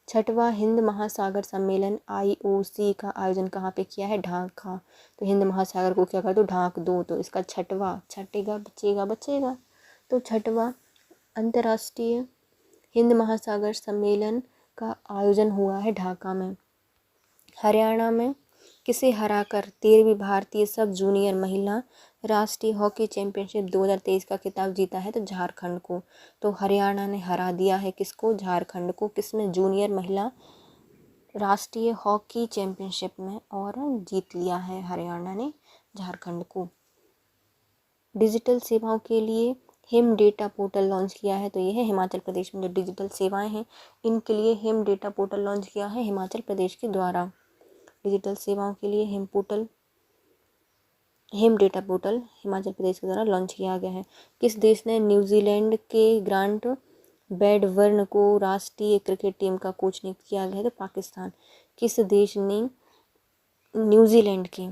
छठवां हिंद महासागर सम्मेलन IOC का आयोजन कहाँ पे किया है, ढाका। तो हिंद महासागर को क्या कर दो, ढाक दो। तो इसका छठेगा बचेगा। तो छठवां अंतर्राष्ट्रीय हिंद महासागर सम्मेलन का आयोजन हुआ है ढाका में। हरियाणा में किसे हराकर 13वीं भारतीय सब जूनियर महिला राष्ट्रीय हॉकी चैंपियनशिप 2023 का खिताब जीता है, तो झारखंड को। तो हरियाणा ने हरा दिया है किसको, झारखंड को। किसमें, जूनियर महिला राष्ट्रीय हॉकी चैंपियनशिप में, और जीत लिया है हरियाणा ने झारखंड को। डिजिटल सेवाओं के लिए हिम डेटा पोर्टल लॉन्च किया है, तो ये है हिमाचल प्रदेश में। जो डिजिटल सेवाएं हैं इनके लिए हिम डेटा पोर्टल लॉन्च किया है हिमाचल प्रदेश के द्वारा। डिजिटल सेवाओं के लिए him data portal Himachal Pradesh के द्वारा लॉन्च किया गया है। किस देश ने न्यूजीलैंड के ग्रांट बैडवर्न को राष्ट्रीय क्रिकेट टीम का कोच नियुक्त किया गया है, तो पाकिस्तान। किस देश ने न्यूजीलैंड के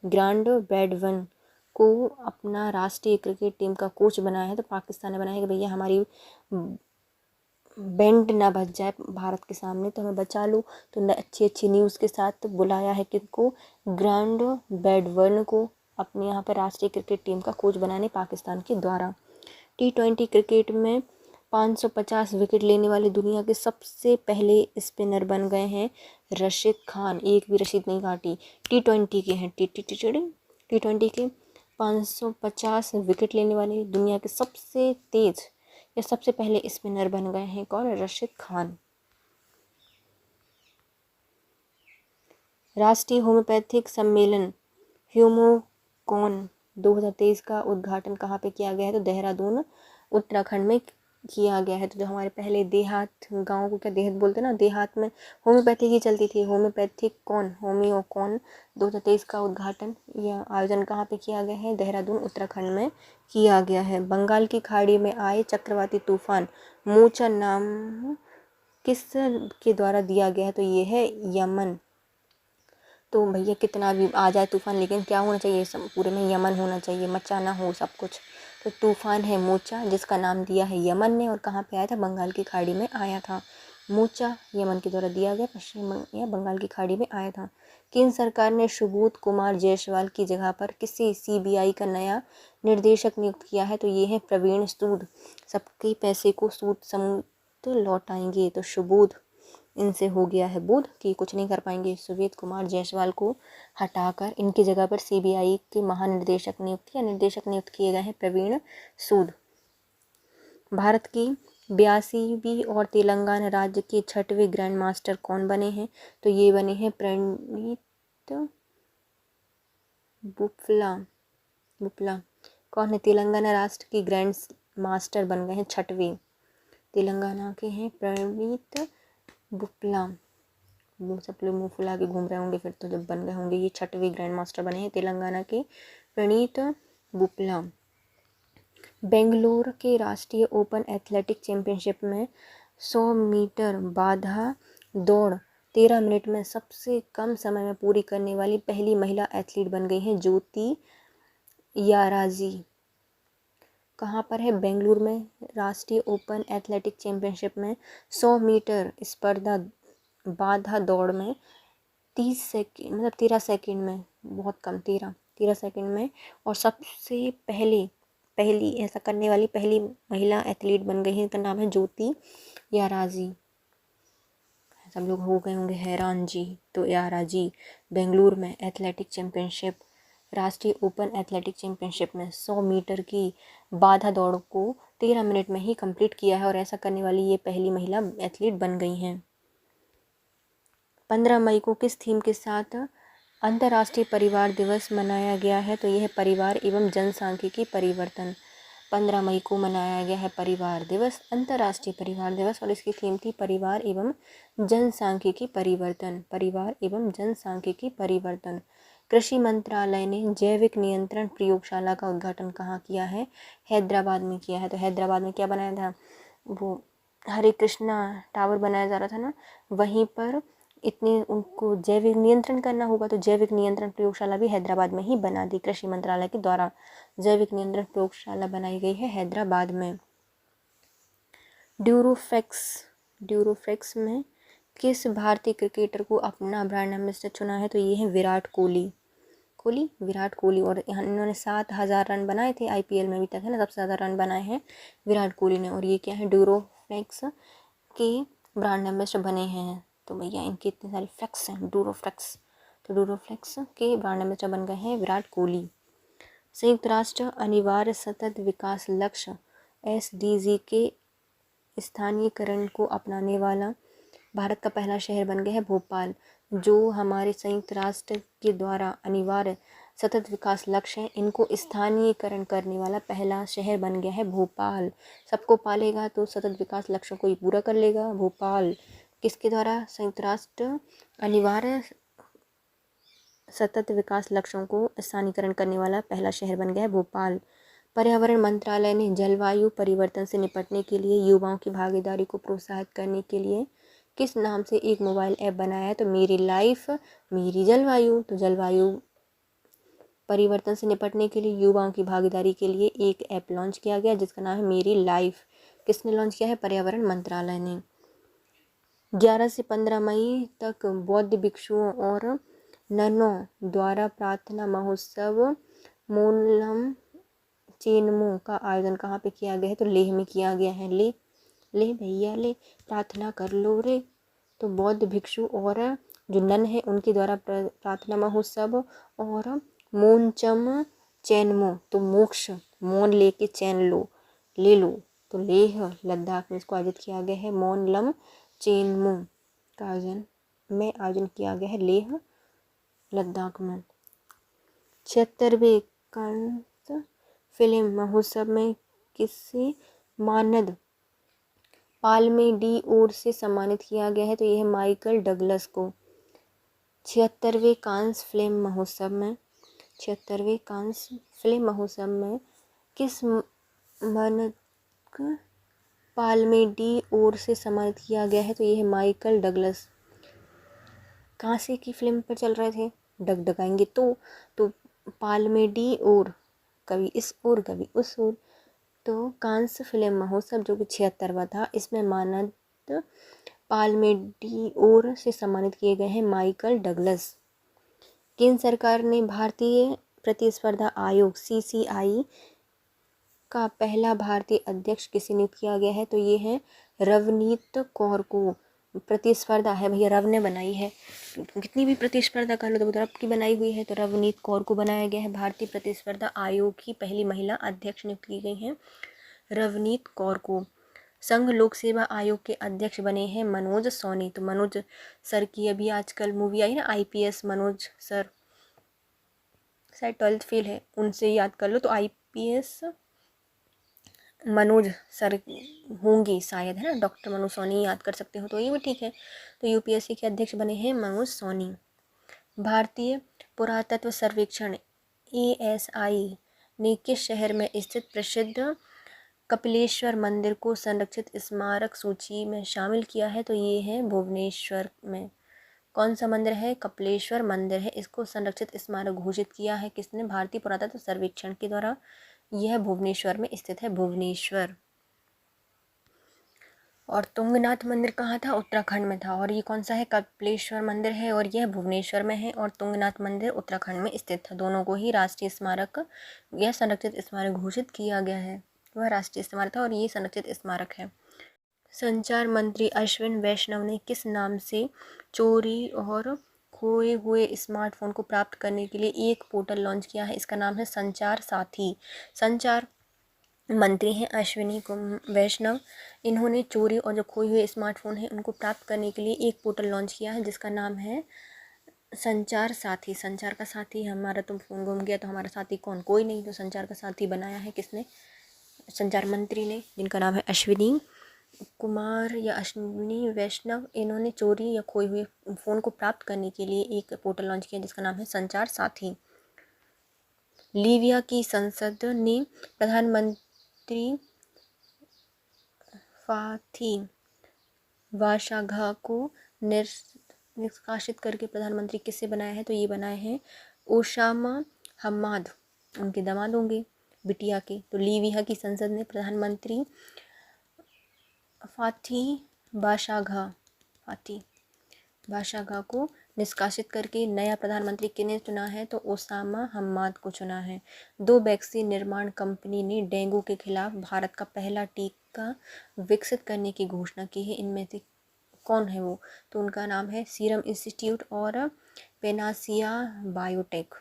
ग्रांट बैडवर्न को अपना राष्ट्रीय क्रिकेट टीम का कोच बनाया है, तो पाकिस्तान ने बनाया है कि भैया हमारी बैंड ना बच जाए भारत के सामने, तो हमें बचा लो। तो अच्छी न्यूज़ के साथ बुलाया है किनको, ग्रांट बैडवर्न को अपने यहाँ पर राष्ट्रीय क्रिकेट टीम का कोच बनाने पाकिस्तान के द्वारा। T20 क्रिकेट में 550 विकेट लेने वाले दुनिया के सबसे पहले स्पिनर बन गए हैं रशीद खान। एक भी रशीद नहीं काटी। T20 के हैं T20 के 550 विकेट लेने वाले दुनिया के सबसे तेज या सबसे पहले स्पिनर बन गए हैं कौन, रशीद खान। राष्ट्रीय होम्योपैथिक सम्मेलन ह्यूमोकॉन 2023 का उद्घाटन कहाँ पे किया गया है, तो देहरादून उत्तराखंड में किया गया है। तो जो हमारे पहले देहात गाँव को क्या देहात बोलते ना, देहात में होम्योपैथिक ही चलती थी, होम्योकॉन 2023 का उद्घाटन या आयोजन कहाँ पे किया गया है, देहरादून उत्तराखंड में किया गया है। बंगाल की खाड़ी में आए चक्रवाती तूफान मोचा नाम किस के द्वारा दिया गया है, तो ये है यमन। तो भैया कितना भी आ जाए तूफान, लेकिन क्या होना चाहिए, सब पूरे में यमन होना चाहिए, मचा ना हो सब कुछ। तो तूफान है मोचा जिसका नाम दिया है यमन ने, और कहाँ पे आया था, बंगाल की खाड़ी में आया था। मोचा यमन के द्वारा दिया गया, पश्चिम या बंगाल की खाड़ी में आया था। केंद्र सरकार ने सुबोध कुमार जायसवाल की जगह पर किसी CBI का नया निर्देशक नियुक्त किया है, तो ये है प्रवीण सूद। सबके पैसे को सूद समेत लौटाएंगे, तो सुबोध इनसे हो गया है बोध कि कुछ नहीं कर पाएंगे। सुबोध कुमार जायसवाल को हटाकर इनकी जगह पर CBI के महानिदेशक नियुक्त किए गए हैं प्रवीण सूद। भारत की 82वीं और तेलंगाना राज्य के 6वें ग्रैंड मास्टर कौन बने हैं, तो ये बने हैं प्रणीत बुपला। कौन है? तेलंगाना राष्ट्र की ग्रैंड मास्टर बन गए हैं 6वें। तेलंगाना के हैं प्रणीत बुपला। वो सब लोग मुँह फुला के घूम रहे होंगे फिर तो, जब बन गए होंगे। ये 6वें ग्रैंड मास्टर बने हैं तेलंगाना के प्रणीत बुपला। बेंगलोर के राष्ट्रीय ओपन एथलेटिक चैंपियनशिप में 100 मीटर बाधा दौड़ 13 मिनट में सबसे कम समय में पूरी करने वाली पहली महिला एथलीट बन गई हैं ज्योति याराजी। कहाँ पर है? बेंगलुरु में राष्ट्रीय ओपन एथलेटिक चैंपियनशिप में 100 मीटर स्पर्धा बाधा दौड़ में 30 सेकेंड मतलब 13 सेकेंड में, बहुत कम, 13 सेकेंड में, और सबसे पहली ऐसा करने वाली पहली महिला एथलीट बन गई है। इनका नाम है ज्योति याराजी। सब लोग हो गए होंगे हैरान जी। तो याराजी बेंगलुरु में एथलेटिक चैंपियनशिप, राष्ट्रीय ओपन एथलेटिक चैंपियनशिप में 100 मीटर की बाधा दौड़ को 13 मिनट में ही कंप्लीट किया है, और ऐसा करने वाली ये पहली महिला एथलीट बन गई हैं। 15 मई को किस थीम के साथ अंतर्राष्ट्रीय परिवार दिवस मनाया गया है? तो यह है परिवार एवं जनसांख्यिकी परिवर्तन। 15 मई को मनाया गया है परिवार दिवस, अंतर्राष्ट्रीय परिवार दिवस, और इसकी थीम थी परिवार एवं जनसांख्यिकी परिवर्तन। परिवार एवं जनसांख्यिकी परिवर्तन। कृषि मंत्रालय ने जैविक नियंत्रण प्रयोगशाला का उद्घाटन कहाँ किया है? हैदराबाद में किया है। तो हैदराबाद में क्या बनाया था? वो हरे कृष्णा टावर बनाया जा रहा था ना, वहीं पर इतने उनको जैविक नियंत्रण करना होगा, तो जैविक नियंत्रण प्रयोगशाला भी हैदराबाद में ही बना दी। कृषि मंत्रालय के द्वारा जैविक नियंत्रण प्रयोगशाला बनाई गई है हैदराबाद में। ड्यूरोफेक्स में किस भारतीय क्रिकेटर को अपना ब्रांड एम्बेसडर चुना है? तो ये है विराट कोहली। विराट कोहली, और इन्होंने 7000 रन बनाए थे IPL में अभी तक, है ना, सबसे ज़्यादा रन बनाए हैं विराट कोहली ने। और ये क्या है? ड्यूरोफेक्स के ब्रांड एम्बेसडर बने हैं। तो भैया इनके इतने सारे फ्लेक्स हैं ड्यूरोफ्लेक्स, तो ड्यूरोफ्लेक्स के ब्रांड एम्बेसडर बन गए हैं विराट कोहली। संयुक्त राष्ट्र अनिवार्य सतत विकास लक्ष्य SDG के स्थानीयकरण को अपनाने वाला भारत का पहला शहर बन गया है भोपाल। जो हमारे संयुक्त राष्ट्र के द्वारा अनिवार्य सतत विकास लक्ष्य है, इनको स्थानीयकरण करने वाला पहला शहर बन गया है भोपाल। सबको पालेगा तो सतत विकास लक्ष्यों को ही पूरा कर लेगा भोपाल। किसके द्वारा? संयुक्त राष्ट्र अनिवार्य सतत विकास लक्ष्यों को स्थानीयकरण करने वाला पहला शहर बन गया है भोपाल। पर्यावरण मंत्रालय ने जलवायु परिवर्तन से निपटने के लिए युवाओं की भागीदारी को प्रोत्साहित करने के लिए किस नाम से एक मोबाइल ऐप बनाया है? तो मेरी लाइफ मेरी जलवायु। तो जलवायु परिवर्तन से निपटने के लिए युवाओं की भागीदारी के लिए एक ऐप लॉन्च किया गया जिसका नाम है मेरी लाइफ। किसने लॉन्च किया है? पर्यावरण मंत्रालय ने। 11 से 15 मई तक बौद्ध भिक्षुओं और ननों द्वारा प्रार्थना महोत्सव मोनलम चेनमो का आयोजन कहाँ पे किया गया है? तो लेह में किया गया है। ले भैया ले, प्रार्थना कर लो रे। तो बौद्ध भिक्षु और जो नन है उनके द्वारा प्रार्थना महोत्सव, और मोनचम चैनमो तो मोक्ष, मौन लेके चैन ले लो, तो लेह लद्दाख में इसको आयोजित किया गया है। मोनलम चेनमो का आयोजन किया गया है लेह लद्दाख में। 76वें कांस फिल्म महोत्सव में किसे मानद पाल्मे डी ओर से सम्मानित किया गया है? तो यह माइकल डगलस को। 76वें कांस फिल्म महोत्सव में किस मानद पाल्मे डी ओर से सम्मानित किया गया है? तो यह माइकल डगलस। कांसे की फिल्म पर चल रहे थे, डगडगाएंगे तो पाल्मे डी ओर, कभी इस ओर कभी उस ओर। तो कांस फिल्म महोत्सव जो कि 76वां था, इसमें मानद पाल्मे डी ओर से सम्मानित किए गए हैं माइकल डगलस। केंद्र सरकार ने भारतीय प्रतिस्पर्धा आयोग CCI का पहला भारतीय अध्यक्ष किसे नियुक्त किया गया है? तो ये है रवनीत कौर को। प्रतिस्पर्धा है भैया, रव ने बनाई है, कितनी भी प्रतिस्पर्धा कर लो तो रव की बनाई हुई है। तो रवनीत कौर को बनाया गया है भारतीय प्रतिस्पर्धा आयोग की पहली महिला अध्यक्ष नियुक्त की गई हैं रवनीत कौर को। संघ लोक सेवा आयोग के अध्यक्ष बने हैं मनोज सोनी। तो मनोज सर की अभी आजकल मूवी आई ना IPS, मनोज सर शायद 12th फेल है, उनसे याद कर लो। तो यूपीएस मनोज सर होंगे शायद, है ना, डॉक्टर मनोज सोनी याद कर सकते हो तो ये भी ठीक है। तो यूपीएससी के अध्यक्ष बने हैं मनोज सोनी। भारतीय पुरातत्व सर्वेक्षण ASI ने किस शहर में स्थित प्रसिद्ध कपिलेश्वर मंदिर को संरक्षित स्मारक सूची में शामिल किया है? तो ये है भुवनेश्वर में। कौन सा मंदिर है? कपिलेश्वर मंदिर है। इसको संरक्षित स्मारक घोषित किया है किसने? भारतीय पुरातत्व सर्वेक्षण के द्वारा। यह भुवनेश्वर में स्थित है, भुवनेश्वर। और तुंगनाथ मंदिर कहाँ था? उत्तराखंड में था। और ये कौन सा है? कपिलेश्वर मंदिर है और यह भुवनेश्वर में है, और तुंगनाथ मंदिर उत्तराखंड में स्थित था। दोनों को ही राष्ट्रीय स्मारक या संरक्षित स्मारक घोषित किया गया है। वह राष्ट्रीय स्मारक था और ये संरक्षित स्मारक है। संचार मंत्री अश्विन वैष्णव ने किस नाम से चोरी और खोए हुए स्मार्टफोन को प्राप्त करने के लिए एक पोर्टल लॉन्च किया है? इसका नाम है संचार साथी। संचार मंत्री हैं अश्विनी वैष्णव। इन्होंने चोरी और जो खोए हुए स्मार्टफोन है उनको प्राप्त करने के लिए एक पोर्टल लॉन्च किया है जिसका नाम है संचार साथी। संचार का साथी, हमारा तुम फोन गुम गया तो हमारा साथी कौन? कोई नहीं। तो संचार का साथी बनाया है किसने? संचार मंत्री ने, जिनका नाम है अश्विनी कुमार या अश्विनी वैष्णव। इन्होंने चोरी या खोए हुए फ़ोन को प्राप्त करने के लिए एक पोर्टल लॉन्च किया जिसका नाम है संचार साथी। लीबिया की संसद ने प्रधानमंत्री फाथी बाशाघा को निष्कासित करके प्रधानमंत्री किससे बनाया है? तो ये बनाए हैं ओसामा हम्माद, उनके दामाद होंगे, बिटिया के। तो लीबिया की संसद ने प्रधानमंत्री फाथी बाशाघा को निष्कासित करके नया प्रधानमंत्री किन्हें चुना है? तो ओसामा हम्माद को चुना है। 2 वैक्सीन निर्माण कंपनी ने डेंगू के खिलाफ भारत का पहला टीका विकसित करने की घोषणा की है। इनमें से कौन है वो? तो उनका नाम है सीरम इंस्टीट्यूट और पेनासिया बायोटेक।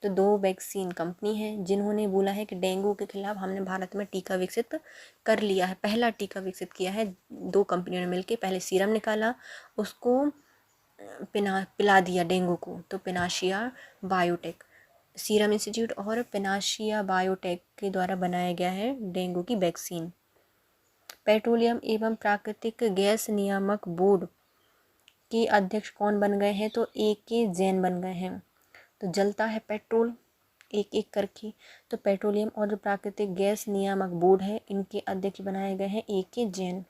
तो 2 वैक्सीन कंपनी हैं जिन्होंने बोला है कि डेंगू के खिलाफ हमने भारत में टीका विकसित कर लिया है, पहला टीका विकसित किया है। 2 कंपनियों ने मिलकर पहले सीरम निकाला, उसको पिला दिया डेंगू को, तो पेनासिया बायोटेक, सीरम इंस्टीट्यूट और पेनासिया बायोटेक के द्वारा बनाया गया है डेंगू की वैक्सीन। पेट्रोलियम एवं प्राकृतिक गैस नियामक बोर्ड के अध्यक्ष कौन बन गए हैं? तो AK जैन बन गए हैं। तो जलता है पेट्रोल एक एक करके, तो पेट्रोलियम और जो प्राकृतिक गैस नियामक बोर्ड है इनके अध्यक्ष बनाए गए हैं AK जैन।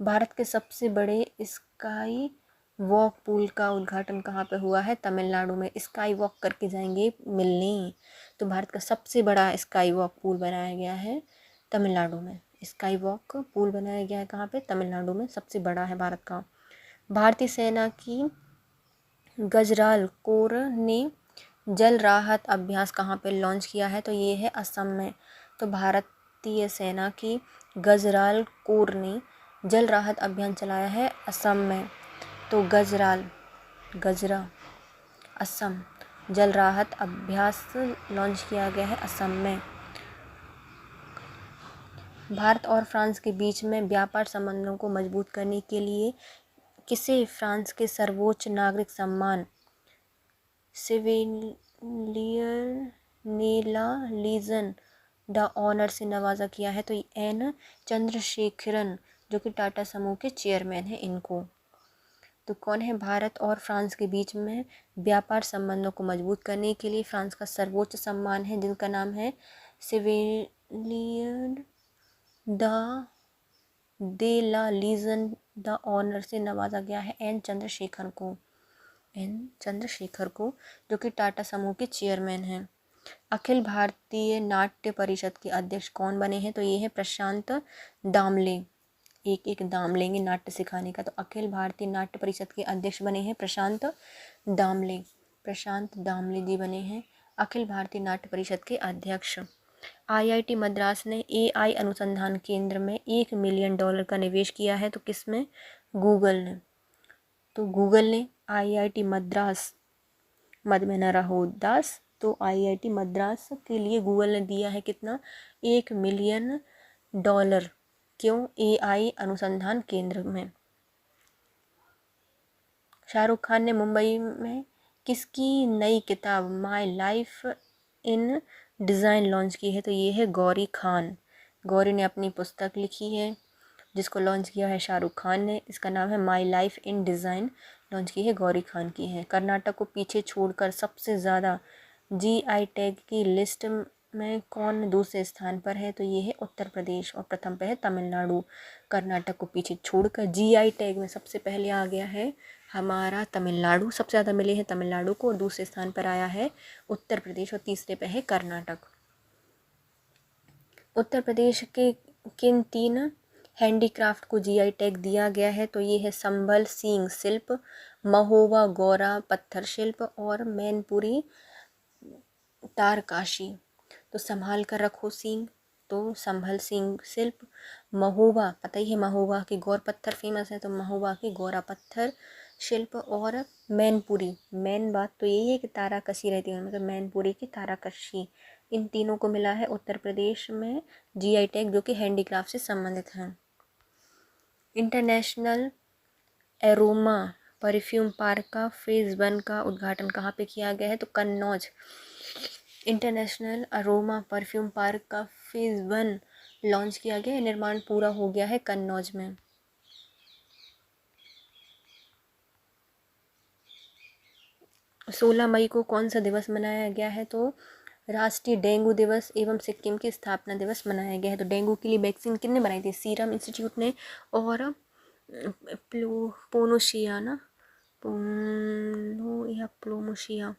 भारत के सबसे बड़े स्काई वॉक पुल का उद्घाटन कहाँ पे हुआ है? तमिलनाडु में। स्काई वॉक करके जाएंगे मिलने। तो भारत का सबसे बड़ा स्काई वॉक पुल बनाया गया है तमिलनाडु में। स्काई वॉक पुल बनाया गया है कहाँ पे? तमिलनाडु में, सबसे बड़ा है भारत का। भारतीय सेना की गजराल कोर ने जल राहत अभ्यास कहाँ पे लॉन्च किया है? तो ये है असम में। तो भारतीय सेना की गजराल कोर ने जल राहत अभियान चलाया है असम में। तो गजरा असम, जल राहत अभ्यास लॉन्च किया गया है असम में। भारत और फ्रांस के बीच में व्यापार संबंधों को मजबूत करने के लिए किसे फ्रांस के सर्वोच्च नागरिक सम्मान शेवलियर नेला लीजन द ऑनर से नवाजा किया है? तो N चंद्रशेखरन, जो कि टाटा समूह के चेयरमैन हैं, इनको। तो कौन है? भारत और फ्रांस के बीच में व्यापार संबंधों को मजबूत करने के लिए फ्रांस का सर्वोच्च सम्मान है जिनका नाम है शेवलियर दे ला लीजन द ऑनर से नवाजा गया है N चंद्रशेखर को, जो कि टाटा समूह के चेयरमैन हैं। अखिल भारतीय नाट्य परिषद के अध्यक्ष कौन बने हैं? तो ये है प्रशांत दामले। एक एक दाम लेंगे नाट्य सिखाने का। तो अखिल भारतीय नाट्य परिषद के अध्यक्ष बने हैं प्रशांत दामले जी बने हैं अखिल भारतीय नाट्य परिषद के अध्यक्ष। IIT मद्रास ने AI अनुसंधान केंद्र में $1 मिलियन का निवेश किया है। तो किस में? गूगल ने। तो गूगल ने IIT मद्रास, मद में न रहो दास, तो IIT मद्रास के लिए गूगल ने दिया है कितना? $1 मिलियन। क्यों? AI अनुसंधान केंद्र में। शाहरुख खान ने मुंबई में किसकी नई किताब my life in design launch की है? तो ये है गौरी खान। गौरी ने अपनी पुस्तक लिखी है जिसको लॉन्च किया है शाहरुख खान ने। इसका नाम है my life in design, launch की है गौरी खान की है। कर्नाटक को पीछे छोड़कर सबसे ज़्यादा जीआई टैग की लिस्ट में कौन दूसरे स्थान पर है? तो ये है उत्तर प्रदेश और प्रथम पे है तमिलनाडु। कर्नाटक को पीछे छोड़कर जीआई टैग में सबसे पहले आ गया है हमारा तमिलनाडु। सबसे ज़्यादा मिले हैं तमिलनाडु को, और दूसरे स्थान पर आया है उत्तर प्रदेश, और तीसरे पे है कर्नाटक। उत्तर प्रदेश के किन 3 हैंडीक्राफ्ट को जीआई टैग दिया गया है? तो ये है संबल सींग शिल्प, महोबा गौरा पत्थर शिल्प, और मैनपुरी तारकाशी। तो संभाल कर रखो सींग, तो संभल सिंह शिल्प। महोबा, पता ही है महोबा के गौर पत्थर फेमस है, तो महोबा के गौरा पत्थर शिल्प। और मैनपुरी, मेन बात तो यही है कि ताराकशी रहती है, मतलब मैनपुरी की ताराकशी। इन तीनों को मिला है उत्तर प्रदेश में जीआई टैग, जो कि हैंडीक्राफ्ट से संबंधित हैं। इंटरनेशनल एरोमा परफ्यूम पार्क का फेज़ 1 का उद्घाटन कहाँ पे किया गया है? तो Kannauj. International aroma perfume park का फेज़ 1 लॉन्च किया गया है, निर्माण पूरा हो गया है कन्नौज में। सोलह मई को कौन सा दिवस मनाया गया है? तो राष्ट्रीय डेंगू दिवस एवं सिक्किम की स्थापना दिवस मनाया गया है। तो डेंगू के लिए वैक्सीन किसने बनाई थी? सीरम इंस्टीट्यूट ने, और पोनोशिया ना, पोनो या प्लोमोशिया,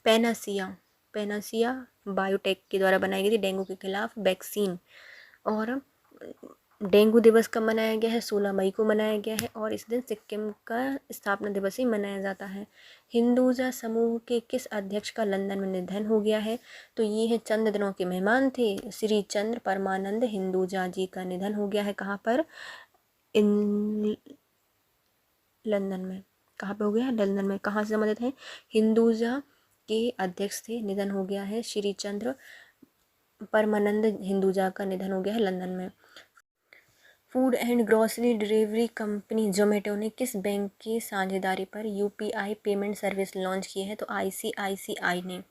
पेनासिया बायोटेक के द्वारा बनाई गई थी डेंगू के खिलाफ वैक्सीन। और डेंगू दिवस कब मनाया गया है? 16 मई को मनाया गया है, और इस दिन सिक्किम का स्थापना दिवस ही मनाया जाता है। हिंदुजा समूह के किस अध्यक्ष का लंदन में निधन हो गया है? तो ये है चंद दिनों के मेहमान थे श्री चंद्र परमानंद हिंदुजा जी का निधन हो गया है। कहाँ पर? लंदन में। कहाँ पे हो गया है? लंदन में। कहाँ से संबंधित है? हिंदुजा के अध्यक्ष थे, निधन हो गया है। श्री चंद्र परमानंद हिंदुजा का निधन हो गया है लंदन में। Food and grocery delivery company Zomato ने किस बैंक की साझेदारी पर यूपीआई पेमेंट सर्विस लॉन्च की है? तो आईसीआईसीआई ने।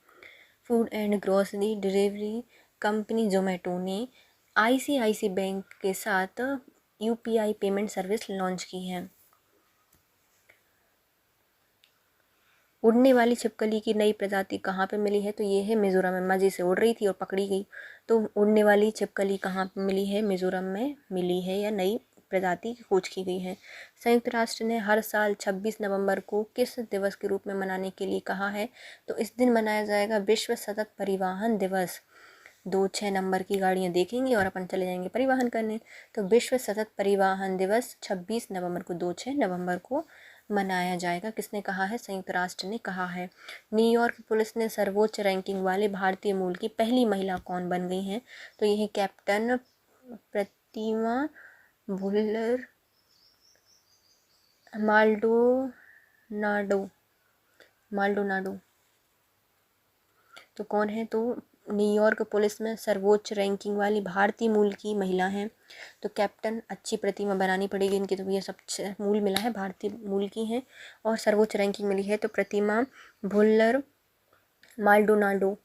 Food and grocery delivery company Zomato ने आईसीआईसी बैंक के साथ यूपीआई पेमेंट सर्विस लॉन्च की है। उड़ने वाली छिपकली की नई प्रजाति कहाँ पे मिली है? तो ये है मिजोरम में। मज़े से उड़ रही थी और पकड़ी गई। तो उड़ने वाली छिपकली कहाँ पे मिली है? मिजोरम में मिली है, या नई प्रजाति की खोज की गई है। संयुक्त राष्ट्र ने हर साल 26 नवंबर को किस दिवस के रूप में मनाने के लिए कहा है? तो इस दिन मनाया जाएगा विश्व सतत परिवहन दिवस। 2-6 नंबर की गाड़ियाँ देखेंगे और अपन चले जाएंगे परिवहन करने। तो विश्व सतत परिवहन दिवस 26 नवंबर को, 2-6 नवंबर को मनाया जाएगा। किसने कहा है? संयुक्त राष्ट्र ने कहा है। न्यूयॉर्क पुलिस ने सर्वोच्च रैंकिंग वाले भारतीय मूल की पहली महिला कौन बन गई हैं? तो ये है कैप्टन प्रतिमा भुल्लर माल्डोनाडो। तो कौन है? तो न्यूयॉर्क पुलिस में सर्वोच्च रैंकिंग वाली भारतीय मूल की महिला हैं। तो कैप्टन, अच्छी प्रतिमा बनानी पड़ेगी इनकी, तो ये सब मूल मिला है, भारतीय मूल की हैं, और सर्वोच्च रैंकिंग मिली है। तो प्रतिमा भुल्लर माल्डोनाडो।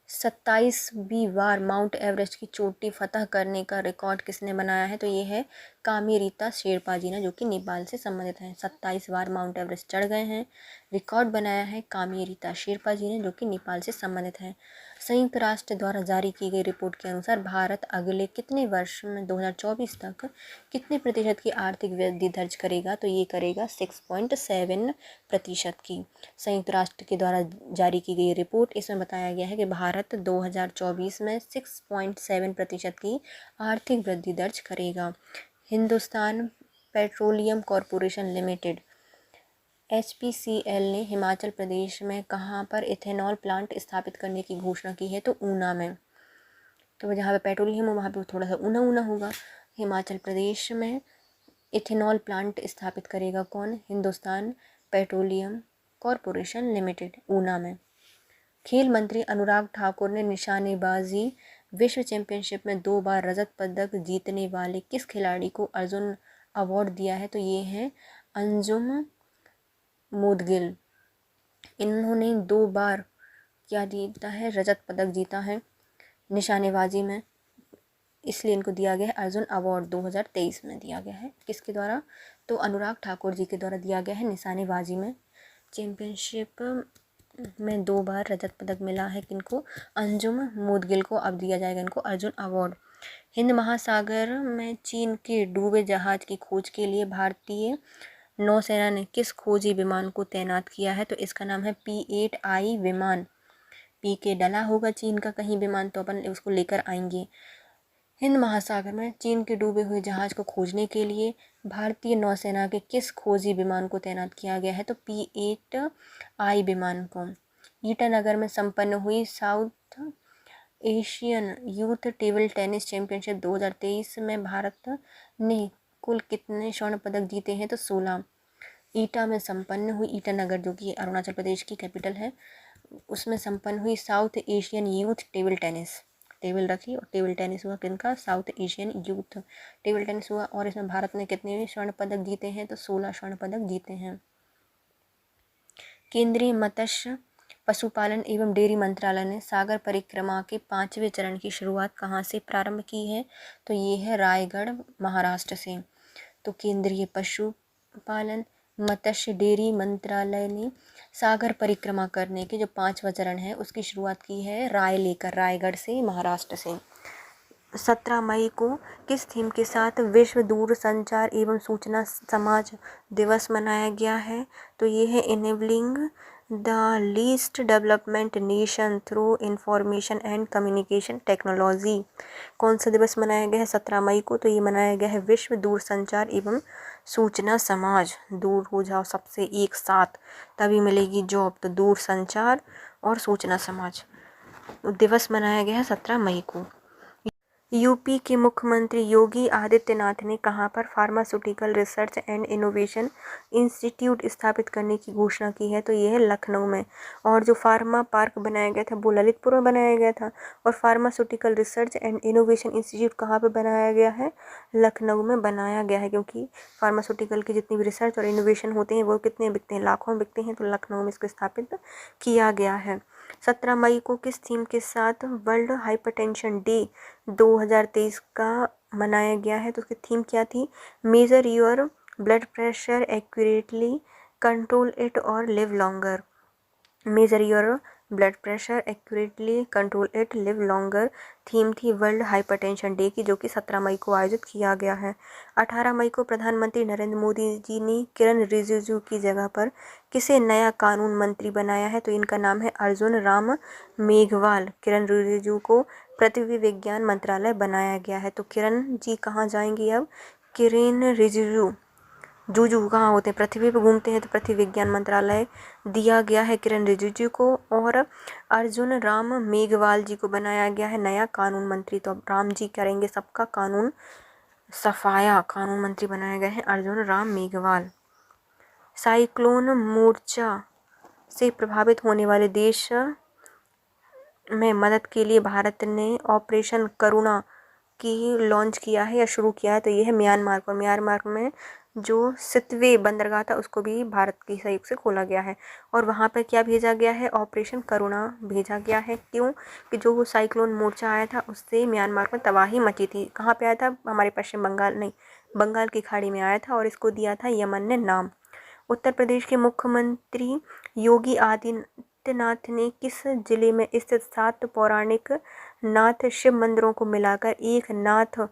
27वीं बार माउंट एवरेस्ट की चोटी फतह करने का रिकॉर्ड किसने बनाया है? तो ये है कामेरीता शेरपा जी ने, जो कि नेपाल से संबंधित हैं। 27 बार माउंट एवरेस्ट चढ़ गए हैं। रिकॉर्ड बनाया है कामेरीता शेरपा जी ने, जो कि नेपाल से संबंधित हैं। संयुक्त राष्ट्र द्वारा जारी की गई रिपोर्ट के अनुसार भारत अगले कितने वर्ष में 2024 तक कितने प्रतिशत की आर्थिक वृद्धि दर्ज करेगा? तो ये करेगा 6.7% की। संयुक्त राष्ट्र के द्वारा जारी की गई रिपोर्ट, इसमें बताया गया है कि भारत 2024 में 6.7% की आर्थिक वृद्धि दर्ज करेगा। Hindustan petroleum corporation limited HPCL ने हिमाचल प्रदेश में कहाँ पर इथेनॉल प्लांट स्थापित करने की घोषणा की है? तो ऊना में। तो जहाँ पे पेट्रोलियम हो वहाँ पे थोड़ा सा ऊना ऊना होगा। हिमाचल प्रदेश में इथेनॉल प्लांट स्थापित करेगा कौन? Hindustan petroleum corporation limited, Una में। खेल मंत्री अनुराग ठाकुर ने निशानेबाजी विश्व चैंपियनशिप में 2 बार रजत पदक जीतने वाले किस खिलाड़ी को अर्जुन अवार्ड दिया है? तो ये है अंजुम मुदगिल। इन्होंने 2 बार क्या जीता है, रजत पदक जीता है निशानेबाजी में, इसलिए इनको दिया गया है अर्जुन अवार्ड 2023 में दिया गया है। किसके द्वारा, तो अनुराग ठाकुर जी के द्वारा दिया गया है निशानेबाजी में। चैम्पियनशिप में 2 बार रजत पदक मिला है किनको, अंजुम मुदगिल को। अब दिया जाएगा इनको अर्जुन अवार्ड। हिंद महासागर में चीन के डूबे जहाज की खोज के लिए भारतीय नौसेना ने किस खोजी विमान को तैनात किया है, तो इसका नाम है P-8I विमान। पी के डला होगा चीन का कहीं विमान तो अपन उसको लेकर आएंगे। हिंद महासागर में चीन के डूबे हुए जहाज को खोजने के लिए भारतीय नौसेना के किस खोजी विमान को तैनात किया गया है, तो P-8I विमान को। ईटानगर में संपन्न हुई south Asian youth table tennis championship 2023 में भारत ने कुल कितने स्वर्ण पदक जीते हैं, तो 16। ईटा में संपन्न हुई, ईटानगर जो कि अरुणाचल प्रदेश की कैपिटल है, उसमें संपन्न हुई south Asian youth table tennis. Table रखी और टेबल टेनिस हुआ किनका, south Asian youth table tennis हुआ। और इसमें भारत ने कितने स्वर्ण पदक जीते हैं, तो 16 स्वर्ण पदक जीते हैं। केंद्रीय मत्स्य पशुपालन एवं डेयरी मंत्रालय ने सागर परिक्रमा के 5वें चरण की शुरुआत कहाँ से प्रारंभ की है, तो ये है रायगढ़ महाराष्ट्र से। तो केंद्रीय पशुपालन मत्स्य डेयरी मंत्रालय ने सागर परिक्रमा करने के जो 5वां चरण है उसकी शुरुआत की है रायगढ़ से, महाराष्ट्र से। 17 मई को किस थीम के साथ विश्व दूरसंचार एवं सूचना समाज दिवस मनाया गया है, तो ये है enabling the least development nation through information and communication technology. कौन सा दिवस मनाया गया है 17 मई को, तो ये मनाया गया है विश्व दूरसंचार एवं सूचना समाज। दूर हो जाओ सबसे एक साथ तभी मिलेगी जॉब, तो दूरसंचार और सूचना समाज दिवस मनाया गया है 17 मई को। यूपी के मुख्यमंत्री योगी आदित्यनाथ ने कहां पर pharmaceutical research and innovation institute स्थापित करने की घोषणा की है, तो ये है लखनऊ में। और जो फार्मा पार्क बनाया गया था वो ललितपुर में बनाया गया था, और pharmaceutical research and innovation institute कहाँ पर बनाया गया है, लखनऊ में बनाया गया है। क्योंकि फार्मास्यूटिकल की जितनी भी रिसर्च और इनोवेशन होते हैं वो कितने बिकते हैं, लाखों में बिकते हैं, तो लखनऊ में इसको स्थापित किया गया है। 17 मई को किस थीम के साथ वर्ल्ड हाइपरटेंशन डे 2023 का मनाया गया है, तो उसकी थीम क्या थी, measure your blood pressure accurately, control it और live longer. Measure your blood pressure accurately, control it, live longer theme थी वर्ल्ड हाइपरटेंशन डे की, जो कि 17 मई को आयोजित किया गया है। 18 मई को प्रधानमंत्री नरेंद्र मोदी जी ने किरण रिजिजू की जगह पर किसे नया कानून मंत्री बनाया है, तो इनका नाम है अर्जुन राम मेघवाल। किरण रिजिजू को पृथ्वी विज्ञान मंत्रालय बनाया गया है। तो किरण जी कहाँ जाएंगी अब, किरण रिजिजू जूजू कहाँ होते हैं, पृथ्वी पर घूमते हैं, तो पृथ्वी विज्ञान मंत्रालय दिया गया है किरण रिजिजू को। और अर्जुन राम मेघवाल जी को बनाया गया है नया कानून मंत्री। तो अब राम जी करेंगे सबका कानून सफाया, कानून मंत्री बनाए गए हैं अर्जुन राम मेघवाल। साइक्लोन मोर्चा से प्रभावित होने वाले देश में मदद के लिए भारत ने ऑपरेशन करुणा की लॉन्च किया है या शुरू किया है, तो ये है म्यांमार को। म्यांमार में जो सितवे बंदरगाह था उसको भी भारत के सहयोग से खोला गया है, और वहाँ पर क्या भेजा गया है, ऑपरेशन करुणा भेजा गया है। क्यों कि जो वो साइक्लोन मोर्चा आया था उससे म्यांमार में तबाही मची थी। कहाँ पे आया था, हमारे पश्चिम बंगाल नहीं, बंगाल की खाड़ी में आया था, और इसको दिया था यमन ने नाम। उत्तर प्रदेश के मुख्यमंत्री योगी आदित्यनाथ ने किस जिले में स्थित 7 पौराणिक नाथ शिव मंदिरों को मिलाकर एक नाथ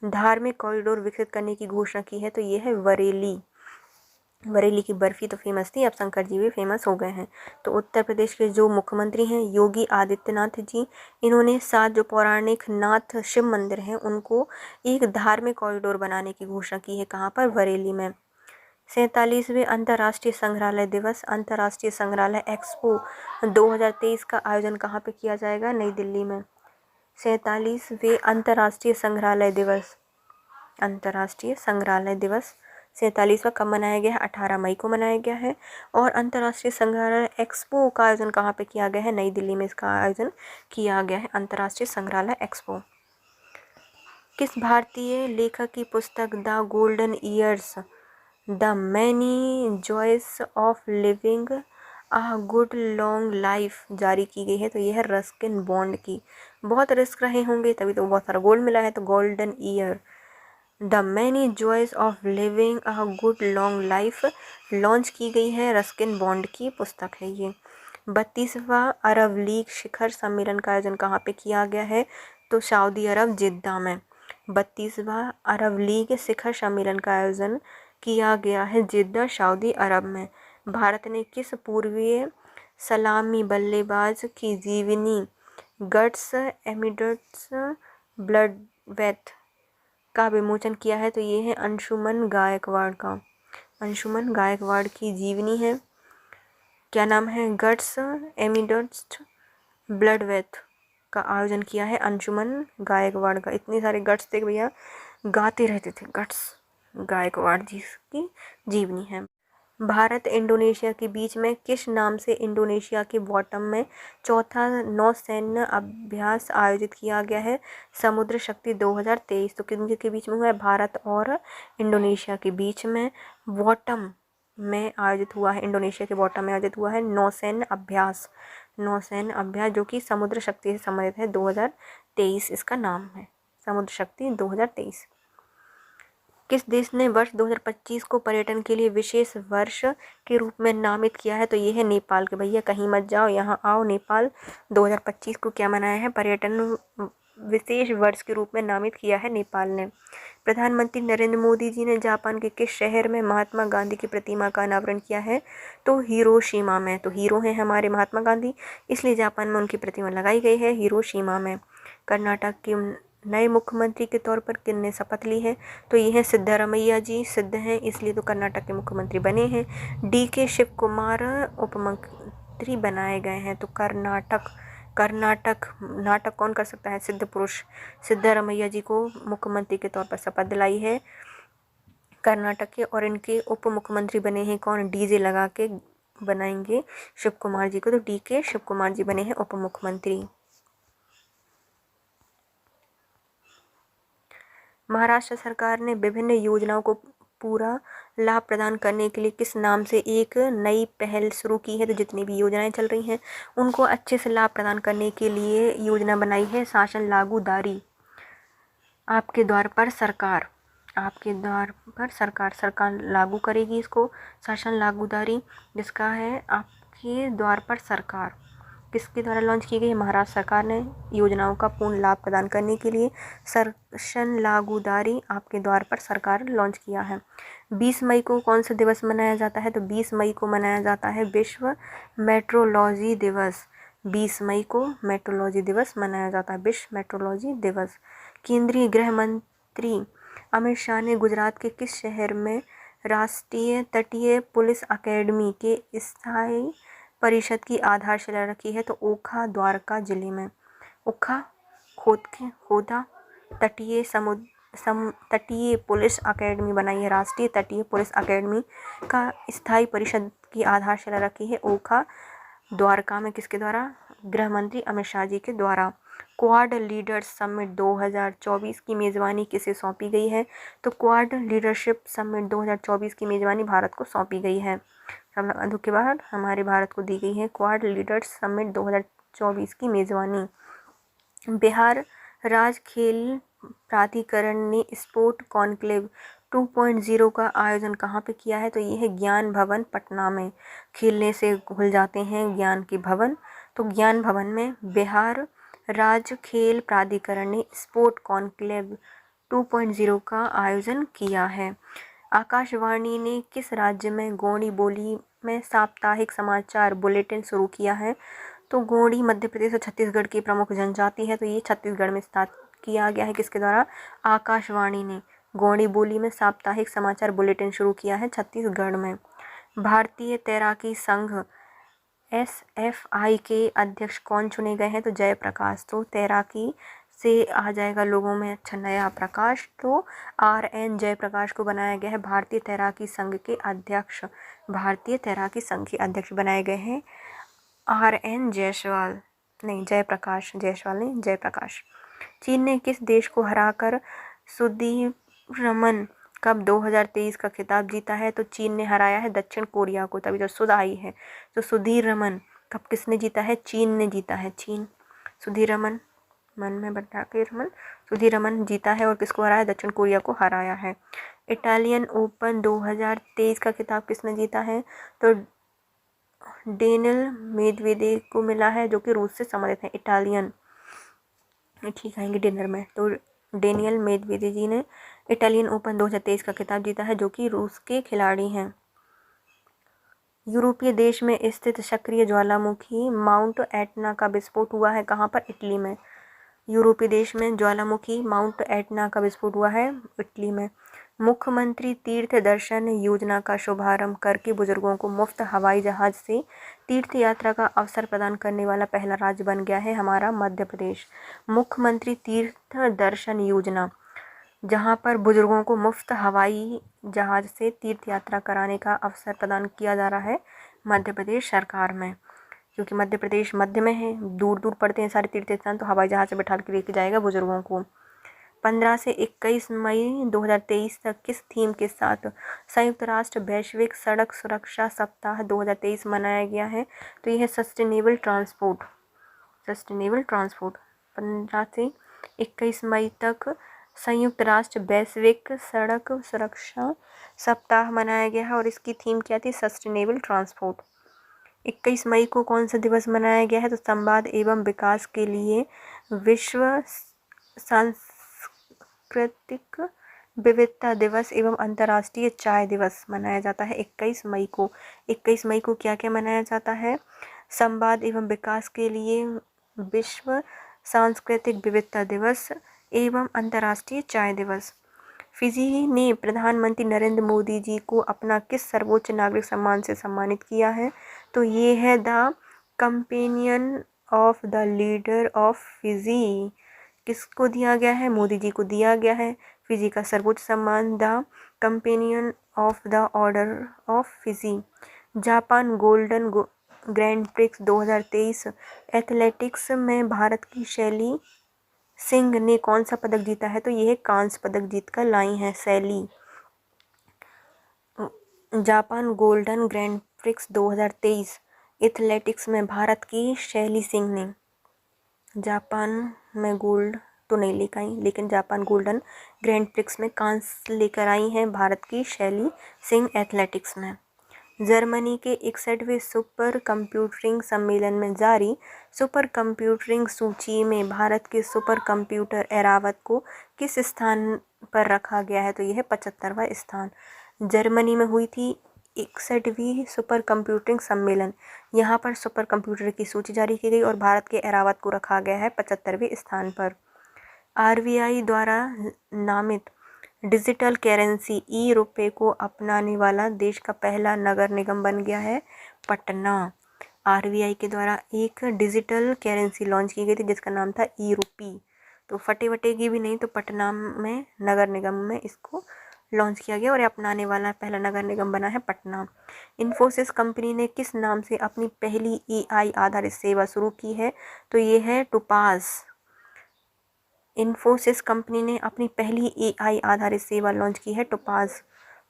धार्मिक कॉरिडोर विकसित करने की घोषणा की है, तो ये है बरेली। बरेली की बर्फी तो फेमस थी, अब शंकर जी भी फेमस हो गए हैं। तो उत्तर प्रदेश के जो मुख्यमंत्री हैं योगी आदित्यनाथ जी, इन्होंने 7 जो पौराणिक नाथ शिव मंदिर हैं उनको एक धार्मिक कॉरिडोर बनाने की घोषणा की है। कहाँ पर, बरेली में। 47वें अंतर्राष्ट्रीय संग्रहालय दिवस, अंतर्राष्ट्रीय संग्रहालय एक्सपो 2023 का आयोजन कहाँ पे किया जाएगा, नई दिल्ली में। 47वें अंतर्राष्ट्रीय संग्रहालय दिवस, अंतर्राष्ट्रीय संग्रहालय दिवस 47वां कब मनाया गया है, 18 मई को मनाया गया है। और अंतर्राष्ट्रीय संग्रहालय एक्सपो का आयोजन कहाँ पे किया गया है, नई दिल्ली में इसका आयोजन किया गया है, अंतर्राष्ट्रीय संग्रहालय एक्सपो। किस भारतीय लेखक की पुस्तक the golden years the many joys of living a good long life जारी की गई है, तो यह है रस्किन बॉन्ड की। बहुत रिस्क रहे होंगे तभी तो बहुत सारा गोल्ड मिला है, तो golden year. The many joys of living a good long life launch की गई है, रस्किन बॉन्ड की पुस्तक है ये। 32वां अरब लीग शिखर सम्मेलन का आयोजन कहाँ पे किया गया है, तो सऊदी अरब जिद्दा में। 32वां अरब लीग शिखर सम्मेलन का आयोजन किया गया है जिद्दा सऊदी अरब में। भारत ने किस पूर्वीय सलामी बल्लेबाज की जीवनी गट्स एमिडट्स ब्लडवेथ का विमोचन किया है, तो ये है अंशुमन गायकवाड़ का। अंशुमन गायकवाड़ की जीवनी है, क्या नाम है, गट्स एमिडट्स ब्लडवेथ का आयोजन किया है अंशुमन गायकवाड़ का। इतने सारे गट्स थे भैया, गाते रहते थे गट्स, गायकवाड़ जी की जीवनी है। भारत इंडोनेशिया के बीच में किस नाम से इंडोनेशिया के बॉटम में चौथा नौसैन्य अभ्यास आयोजित किया गया है, समुद्र शक्ति 2023। तो किनके के बीच में हुआ है, भारत और इंडोनेशिया के बीच में बॉटम में आयोजित हुआ है, इंडोनेशिया के बॉटम में आयोजित हुआ है नौसैन्य अभ्यास। नौसैन्य अभ्यास जो कि समुद्र शक्ति से संबंधित है, 2023 इसका नाम है, समुद्र शक्ति 2023। किस देश ने वर्ष 2025 को पर्यटन के लिए विशेष वर्ष के रूप में नामित किया है, तो ये है नेपाल के। भैया कहीं मत जाओ, यहाँ आओ नेपाल। 2025 को क्या मनाया है, पर्यटन विशेष वर्ष के रूप में नामित किया है नेपाल ने। प्रधानमंत्री नरेंद्र मोदी जी ने जापान के किस शहर में महात्मा गांधी की प्रतिमा का अनावरण किया है, तो हिरोशिमा में। तो हीरो हैं हमारे महात्मा गांधी, इसलिए जापान में उनकी प्रतिमा लगाई गई है हिरोशिमा में। कर्नाटक के नए मुख्यमंत्री के तौर पर किनने शपथ ली है, तो ये हैं सिद्धारमैया जी, सिद्ध हैं इसलिए तो कर्नाटक के मुख्यमंत्री बने हैं। DK शिव कुमार उप मुख्यमंत्री बनाए गए हैं, तो कर्नाटक नाटक कौन कर सकता है, सिद्ध पुरुष सिद्धारमैया जी को मुख्यमंत्री के तौर पर शपथ दिलाई है कर्नाटक के। और इनके उप मुख्यमंत्री बने हैं कौन, DJ लगा के बनाएंगे शिव कुमार जी को, तो DK शिव कुमार जी बने हैं उप मुख्यमंत्री। महाराष्ट्र सरकार ने विभिन्न योजनाओं को पूरा लाभ प्रदान करने के लिए किस नाम से एक नई पहल शुरू की है, तो जितनी भी योजनाएं चल रही हैं उनको अच्छे से लाभ प्रदान करने के लिए योजना बनाई है शासन लागूदारी। आपके द्वार पर सरकार, आपके द्वार पर सरकार लागू करेगी इसको, शासन लागूदारी, जिसका है आपके द्वार पर सरकार। किसके द्वारा लॉन्च की गई है, महाराष्ट्र सरकार ने योजनाओं का पूर्ण लाभ प्रदान करने के लिए शासन लागूदारी आपके द्वार पर सरकार लॉन्च किया है। 20 मई को कौन सा दिवस मनाया जाता है, तो 20 मई को मनाया जाता है विश्व मेट्रोलॉजी दिवस। 20 मई को मेट्रोलॉजी दिवस मनाया जाता है, विश्व मेट्रोलॉजी दिवस। केंद्रीय गृह मंत्री अमित शाह ने गुजरात के किस शहर में राष्ट्रीय तटीय पुलिस अकेडमी के स्थायी परिषद की आधारशिला रखी है, तो ओखा द्वारका जिले में। ओखा खोदा तटीय पुलिस अकेडमी बनाई है, राष्ट्रीय तटीय पुलिस अकेडमी का स्थायी परिषद की आधारशिला रखी है ओखा द्वारका में, किसके द्वारा, गृह मंत्री अमित शाह जी के द्वारा। क्वाड लीडर्स समिट 2024 की मेज़बानी किसे सौंपी गई है, तो क्वाड लीडरशिप समिट 2024 की मेज़बानी भारत को सौंपी गई है। संबंधों के बाद हमारे भारत को दी गई है क्वाड लीडर्स समिट 2024 की मेज़बानी। बिहार राज्य खेल प्राधिकरण ने स्पोर्ट कॉन्क्लेव 2.0 का आयोजन कहाँ पे किया है, तो ये है ज्ञान भवन पटना में। खेलने से खुल जाते हैं ज्ञान के भवन, तो ज्ञान भवन में बिहार राज्य खेल प्राधिकरण ने स्पोर्ट कॉन्क्लेव 2.0 का आयोजन किया है। आकाशवाणी ने किस राज्य में गोंडी बोली में साप्ताहिक समाचार बुलेटिन शुरू किया है, तो गोंडी मध्य प्रदेश और छत्तीसगढ़ की प्रमुख जनजाति है, तो ये छत्तीसगढ़ में स्थापित किया गया है, किसके द्वारा, आकाशवाणी ने गोंडी बोली में साप्ताहिक समाचार बुलेटिन शुरू किया है छत्तीसगढ़ में। भारतीय तैराकी संघ SFI के अध्यक्ष कौन चुने गए हैं, तो जयप्रकाश। तो तैराकी से आ जाएगा लोगों में अच्छा नया प्रकाश, तो RN जयप्रकाश को बनाया गया है भारतीय तैराकी संघ के अध्यक्ष। भारतीय तैराकी संघ के अध्यक्ष बनाए गए हैं RN जायसवाल, नहीं जयप्रकाश, जायसवाल नहीं जयप्रकाश। चीन ने किस देश को हराकर सुदीव्रमन कब 2023 का खिताब जीता है? तो चीन ने हराया है दक्षिण कोरिया को, तभी तो सुध आई है। तो सुधीर रमन कब किसने जीता है? चीन ने जीता है, चीन। सुधीर रमन, मन में बैठा के रमन, सुधीर रमन जीता है और किसको हराया? दक्षिण कोरिया को हराया है। इटालियन ओपन 2023 का खिताब किसने जीता है? तो डेनियल मेदवेदेव को मिला है, जो कि रूस से संबंधित है। इटालियन ठीक आएंगे डिनर में। तो डेनियल मेदवेदेव जी ने इटालियन ओपन 2023 का खिताब जीता है, जो कि रूस के खिलाड़ी हैं। यूरोपीय देश में स्थित सक्रिय ज्वालामुखी माउंट एटना का विस्फोट हुआ है, कहाँ पर? इटली में। यूरोपीय देश में ज्वालामुखी माउंट एटना का विस्फोट हुआ है, इटली में। मुख्यमंत्री तीर्थ दर्शन योजना का शुभारंभ करके बुजुर्गों को मुफ्त हवाई जहाज से तीर्थ यात्रा का अवसर प्रदान करने वाला पहला राज्य बन गया है हमारा मध्य प्रदेश। मुख्यमंत्री तीर्थ दर्शन योजना, जहां पर बुजुर्गों को मुफ्त हवाई जहाज से तीर्थ यात्रा कराने का अवसर प्रदान किया जा रहा है मध्य प्रदेश सरकार में, क्योंकि मध्य प्रदेश मध्य में है, दूर दूर पड़ते हैं सारे तीर्थ स्थान, तो हवाई जहाज से बैठा के लेके जाएगा बुजुर्गों को। 15 से 21 मई 2023 तक किस थीम के साथ संयुक्त राष्ट्र वैश्विक सड़क सुरक्षा सप्ताह 2023 मनाया गया है? तो यह है सस्टेनेबल ट्रांसपोर्ट। 15 से 21 मई तक संयुक्त राष्ट्र वैश्विक सड़क सुरक्षा सप्ताह मनाया गया है और इसकी थीम क्या थी? Sustainable transport. 21 मई को कौन सा दिवस मनाया गया है? तो संवाद एवं विकास के लिए विश्व सांस्कृतिक विविधता दिवस एवं अंतर्राष्ट्रीय चाय दिवस मनाया जाता है 21 मई को। 21 मई को क्या क्या मनाया जाता है? संवाद एवं विकास के लिए विश्व सांस्कृतिक विविधता दिवस एवं अंतर्राष्ट्रीय चाय दिवस। फिजी ने प्रधानमंत्री नरेंद्र मोदी जी को अपना किस सर्वोच्च नागरिक सम्मान से सम्मानित किया है? तो ये है the companion of the leader of Fiji. किसको दिया गया है? मोदी जी को दिया गया है फिजी का सर्वोच्च सम्मान the companion of the order of Fiji. Japan golden grand prix 2023 athletics में भारत की शैली सिंह ने कौन सा पदक जीता है? तो यह कांस्य पदक जीत कर लाई हैं शैली। Japan golden grand prix 2023 athletics में भारत की शैली सिंह ने, जापान में गोल्ड तो नहीं लेकर आई, लेकिन जापान गोल्डन ग्रैंड प्रिक्स में कांस्य लेकर आई हैं भारत की शैली सिंह एथलेटिक्स में। जर्मनी के 61वें सुपर कंप्यूटिंग सम्मेलन में जारी सुपर कंप्यूटिंग सूची में भारत के सुपर कंप्यूटर एरावत को किस स्थान पर रखा गया है? तो यह है 75वां स्थान। जर्मनी में हुई थी 61वीं सुपर कंप्यूटिंग सम्मेलन, यहाँ पर सुपर कंप्यूटर की सूची जारी की गई और भारत के एरावत को रखा गया है 75वें स्थान पर। आरबीआई द्वारा नामित डिजिटल करेंसी ई-रुपये को अपनाने वाला देश का पहला नगर निगम बन गया है पटना। आरबीआई के द्वारा एक डिजिटल करेंसी लॉन्च की गई थी जिसका नाम था ई-रुपी, तो फटे वटेगी भी नहीं, तो पटना में नगर निगम में इसको लॉन्च किया गया और अपनाने वाला पहला नगर निगम बना है पटना। इन्फोसिस कंपनी ने किस नाम से अपनी पहली एआई आधारित सेवा शुरू की है? तो ये है टोपाज। इन्फोसिस कंपनी ने अपनी पहली एआई आधारित सेवा लॉन्च की है टोपाज।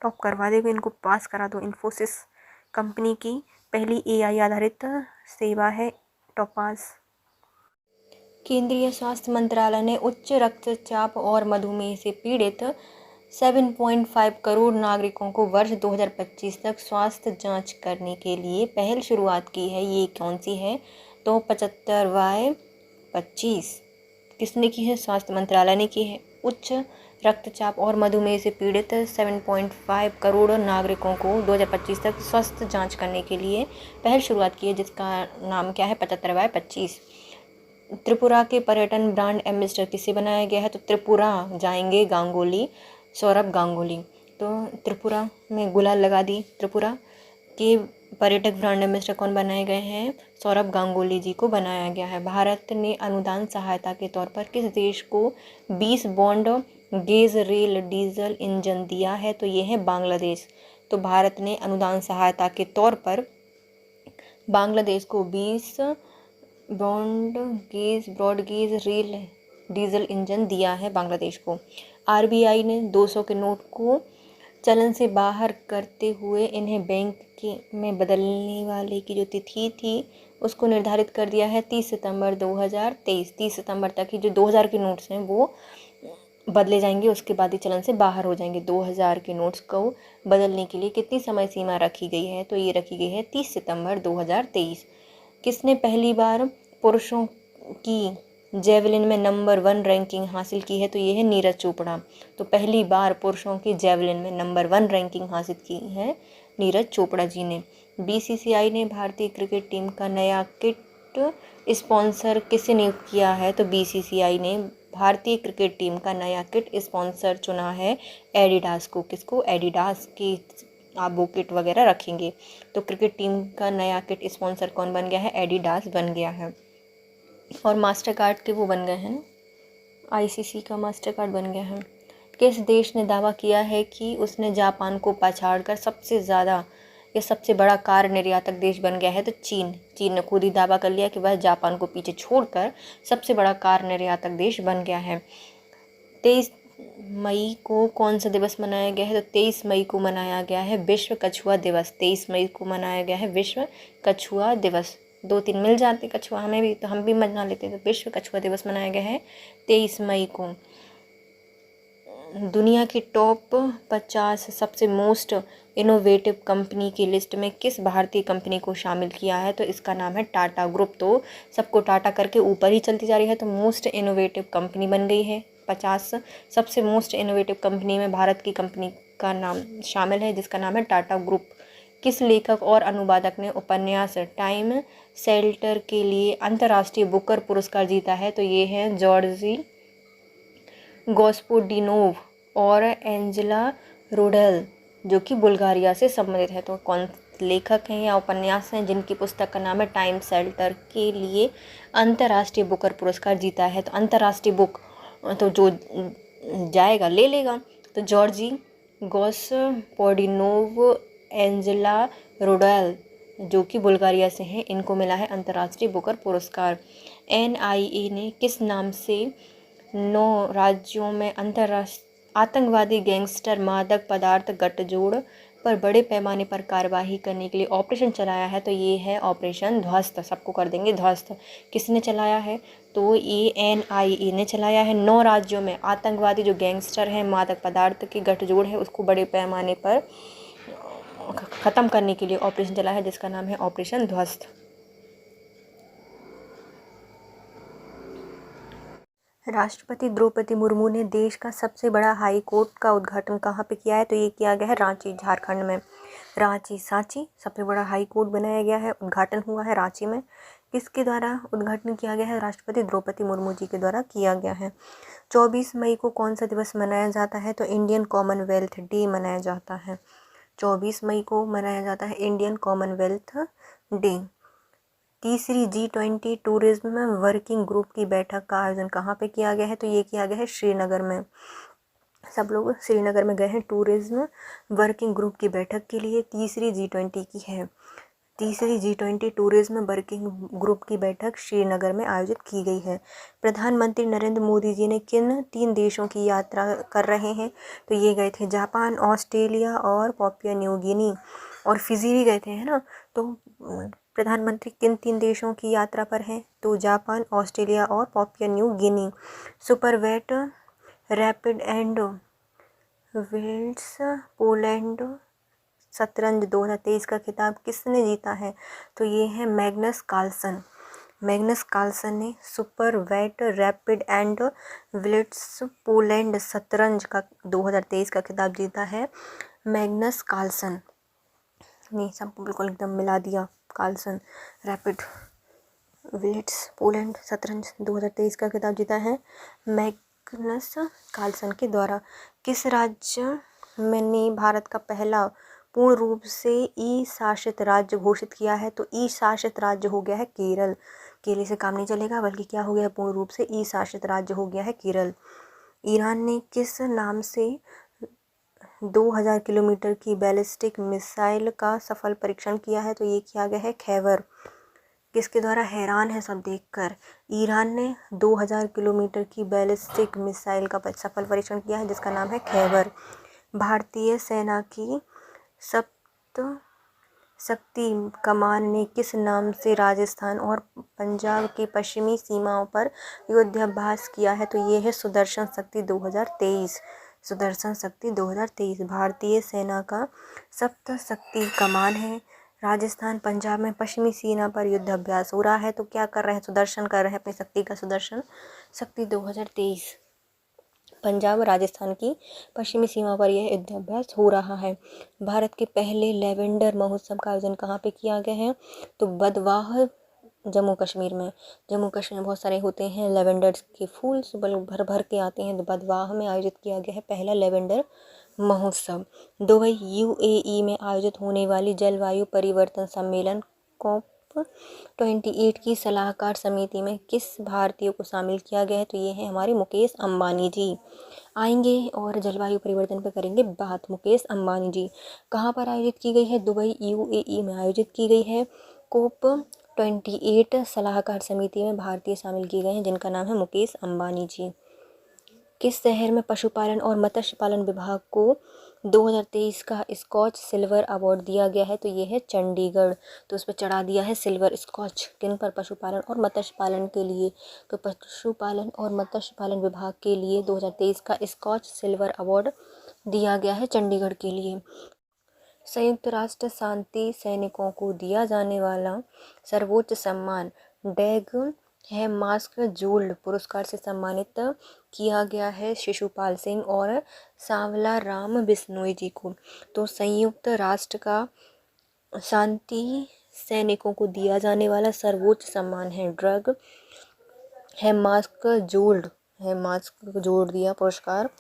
टॉप करवा देगा, इनको पास करा दो। इन्फोसिस कंपनी की पहली एआई आधारित सेवा है टोपाज। केंद्रीय स्वास्थ्य मंत्रालय ने उच्च रक्तचाप और मधुमेह से पीड़ित 7.5 करोड़ नागरिकों को वर्ष 2025 तक स्वास्थ्य जांच करने के लिए पहल शुरुआत की है। ये कौन सी है? तो 75/25 किसने की है? स्वास्थ्य मंत्रालय ने की है। उच्च रक्तचाप और मधुमेह से पीड़ित 7.5 करोड़ नागरिकों को 2025 तक स्वास्थ्य जांच करने के लिए पहल शुरुआत की है, जिसका नाम क्या है? 75/25। त्रिपुरा के पर्यटन ब्रांड एम्बेसडर किसे बनाया गया है? तो त्रिपुरा जाएंगे गांगुली, सौरभ गांगुली। तो त्रिपुरा में गुलाल लगा दी। त्रिपुरा के पर्यटक ब्रांड एम्बेसडर कौन बनाए गए हैं? सौरभ गांगुली जी को बनाया गया है। भारत ने अनुदान सहायता के तौर पर किस देश को 20 bond gauge rail diesel engine दिया है? तो ये है बांग्लादेश। तो भारत ने अनुदान सहायता के तौर पर बांग्लादेश को 20 ब्रॉडगेज रेल डीजल इंजन दिया है बांग्लादेश को। आरबीआई ने 200 के नोट को चलन से बाहर करते हुए इन्हें बैंक में बदलने वाले की जो तिथि थी उसको निर्धारित कर दिया है 30 सितंबर 2023। 30 सितंबर तक ही जो 2000 के नोट्स हैं वो बदले जाएंगे, उसके बाद ही चलन से बाहर हो जाएंगे। 2000 के नोट्स को बदलने के लिए कितनी समय सीमा रखी गई है, तो ये रखी गई है 30 सितंबर 2023। किसने पहली बार पुरुषों की जेवलिन में नंबर 1 रैंकिंग हासिल की है, तो ये है नीरज चोपड़ा। तो पहली बार पुरुषों की जेवलिन में नंबर 1 रैंकिंग हासिल की है नीरज चोपड़ा जी ने। बीसीसीआई ने भारतीय क्रिकेट टीम का नया किट स्पॉन्सर किसे नियुक्त किया है, तो बीसीसीआई ने भारतीय क्रिकेट टीम का नया किट स्पॉन्सर चुना है एडिडास को। किसको? एडिडास की आप वो किट वगैरह रखेंगे। तो क्रिकेट टीम का नया किट स्पॉन्सर कौन बन गया है? एडिडास बन गया है। और मास्टर कार्ड के वो बन गए हैं, आईसीसी का मास्टर कार्ड बन गया है। किस देश ने दावा किया है कि उसने जापान को पछाड़कर सबसे ज़्यादा या सबसे बड़ा कार निर्यातक देश बन गया है, तो चीन ने खुद ही दावा कर लिया कि वह जापान को पीछे छोड़कर सबसे बड़ा कार निर्यातक देश बन गया है। 23 मई को कौन सा दिवस मनाया गया है, तो 23 मई को मनाया गया है विश्व कछुआ दिवस। 23 मई को मनाया गया है विश्व कछुआ दिवस। 2-3 मिल जाते कछुआ हमें भी, तो हम भी मना लेते। तो विश्व कछुआ दिवस मनाया गया है 23 मई को। दुनिया की टॉप 50 सबसे मोस्ट इनोवेटिव कंपनी की लिस्ट में किस भारतीय कंपनी को शामिल किया है, तो इसका नाम है टाटा ग्रुप। तो सबको टाटा करके ऊपर ही चलती जा रही है, तो मोस्ट इनोवेटिव कंपनी बन गई है। 50 सबसे मोस्ट इनोवेटिव कंपनी में भारत की कंपनी का नाम शामिल है, जिसका नाम है टाटा ग्रुप। किस लेखक और अनुवादक ने उपन्यास टाइम शेल्टर के लिए अंतर्राष्ट्रीय बुकर पुरस्कार जीता है, तो ये है जॉर्जी गोस्पोडिनोव और एंजेला रोडेल, जो कि बुल्गारिया से संबंधित है। तो कौन लेखक हैं या उपन्यास हैं जिनकी पुस्तक का नाम है टाइम शेल्टर के लिए अंतर्राष्ट्रीय बुकर पुरस्कार जीता है? तो अंतर्राष्ट्रीय बुक तो जो जाएगा ले लेगा। तो जॉर्जी गोस्पोडिनोव, एंजेला रोडेल, जो कि बुल्गारिया से हैं, इनको मिला है अंतर्राष्ट्रीय बुकर पुरस्कार। एनआईए ने किस नाम से 9 राज्यों में आतंकवादी गैंगस्टर मादक पदार्थ गठजोड़ पर बड़े पैमाने पर कार्रवाई करने के लिए ऑपरेशन चलाया है, तो ये है ऑपरेशन ध्वस्त। सबको कर देंगे ध्वस्त। किसने चलाया है, तो ये एनआईए ने चलाया है। 9 राज्यों में आतंकवादी जो गैंगस्टर हैं, मादक पदार्थ के गठजोड़ है, उसको बड़े पैमाने पर ख़त्म करने के लिए ऑपरेशन चला है, जिसका नाम है ऑपरेशन ध्वस्त। राष्ट्रपति द्रौपदी मुर्मू ने देश का सबसे बड़ा हाई कोर्ट का उद्घाटन कहाँ पे किया है, तो ये किया गया है रांची, झारखंड में। रांची सांची सबसे बड़ा हाई कोर्ट बनाया गया है, उद्घाटन हुआ है रांची में। किसके द्वारा उद्घाटन किया गया है? राष्ट्रपति द्रौपदी मुर्मू जी के द्वारा किया गया है। 24 मई को कौन सा दिवस मनाया जाता है, तो इंडियन कॉमनवेल्थ डे मनाया जाता है। 24 मई को मनाया जाता है इंडियन कॉमनवेल्थ डे। तीसरी G20 टूरिज्म वर्किंग ग्रुप की बैठक का आयोजन कहाँ पे किया गया है, तो ये किया गया है श्रीनगर में। सब लोग श्रीनगर में गए हैं टूरिज्म वर्किंग ग्रुप की बैठक के लिए। तीसरी G20 की है। तीसरी G20 टूरिज्म वर्किंग ग्रुप की बैठक श्रीनगर में आयोजित की गई है। प्रधानमंत्री नरेंद्र मोदी जी ने किन 3 देशों की यात्रा कर रहे हैं, तो ये गए थे जापान, ऑस्ट्रेलिया और पापुआ न्यू गिनी और फिजी भी गए थे, है ना। तो प्रधानमंत्री किन 3 देशों की यात्रा पर हैं, तो जापान, ऑस्ट्रेलिया और Papua New Guinea. Superbet rapid and blitz Poland शतरंज 2023 का खिताब किसने जीता है, तो ये है मैग्नस कार्लसन। मैग्नस कार्लसन ने superbet rapid and blitz Poland शतरंज का 2023 का खिताब जीता है मैग्नस कार्लसन ने। सबको बिल्कुल एकदम मिला दिया। कार्लसन रैपिड विल्ड्स पोलैंड शतरंज 2023 का खिताब जीता है मैग्नस कार्लसन के द्वारा। किस राज्य ने भारत का पहला पूर्ण रूप से ई शासित राज्य घोषित किया है, तो ई शासित राज्य हो गया है केरल। केले से काम नहीं चलेगा, बल्कि क्या हो गया पूर्ण रूप से ई शासित राज्य हो गया है केरल। ईरान ने किस नाम से 2000 किलोमीटर की बैलिस्टिक मिसाइल का सफल परीक्षण किया है, तो ये किया गया है खैबर। किसके द्वारा? हैरान है सब देखकर। ईरान ने 2000 किलोमीटर की बैलिस्टिक मिसाइल का सफल परीक्षण किया है, जिसका नाम है खैबर। भारतीय सेना की सप्त शक्ति कमान ने किस नाम से राजस्थान और पंजाब की पश्चिमी सीमाओं पर युद्धाभ्यास किया है? तो ये है सुदर्शन शक्ति 2023। सुदर्शन शक्ति 2023 भारतीय सेना का सप्त शक्ति कमान है। राजस्थान पंजाब में पश्चिमी सीमा पर युद्धाभ्यास हो रहा है, तो क्या कर रहे हैं? सुदर्शन कर रहे हैं अपनी शक्ति का सुदर्शन शक्ति 2023। पंजाब और राजस्थान की पश्चिमी सीमा पर यह युद्धाभ्यास हो रहा है। भारत के पहले लेवेंडर महोत्सव का आयोजन कहाँ पे किया गया है? तो बदवाह जम्मू कश्मीर में। जम्मू कश्मीर में बहुत सारे होते हैं लेवेंडर के फूल, भर भर के आते हैं। तो बदवाह में आयोजित किया गया है पहला लेवेंडर महोत्सव। दुबई यूएई में आयोजित होने वाली जलवायु परिवर्तन सम्मेलन COP 28 की सलाहकार समिति में किस भारतीय को शामिल किया गया है? तो ये है हमारे मुकेश अंबानी जी आएंगे और जलवायु परिवर्तन पर करेंगे बात। मुकेश अंबानी जी कहाँ पर आयोजित की गई है? दुबई यूएई में आयोजित की गई है। COP 28 सलाहकार समिति में भारतीय शामिल किए गए हैं, जिनका नाम है मुकेश अंबानी जी। किस शहर में पशुपालन और मत्स्य पालन विभाग को 2023 का स्कॉच सिल्वर अवार्ड दिया गया है? तो ये है चंडीगढ़। तो उस पर चढ़ा दिया है सिल्वर स्कॉच। किन पर? पशुपालन और मत्स्य पालन के लिए। तो पशुपालन और मत्स्य पालन विभाग के लिए 2023 का स्कॉच सिल्वर अवार्ड दिया गया है चंडीगढ़ के लिए। संयुक्त राष्ट्र शांति सैनिकों को दिया जाने वाला सर्वोच्च सम्मान डैग हैमार्शल पुरस्कार से सम्मानित किया गया है शिशुपाल सिंह और सांवला राम बिश्नोई जी को। तो संयुक्त राष्ट्र का शांति सैनिकों को दिया जाने वाला सर्वोच्च सम्मान है ड्रग हैमार्शल दिया पुरस्कार।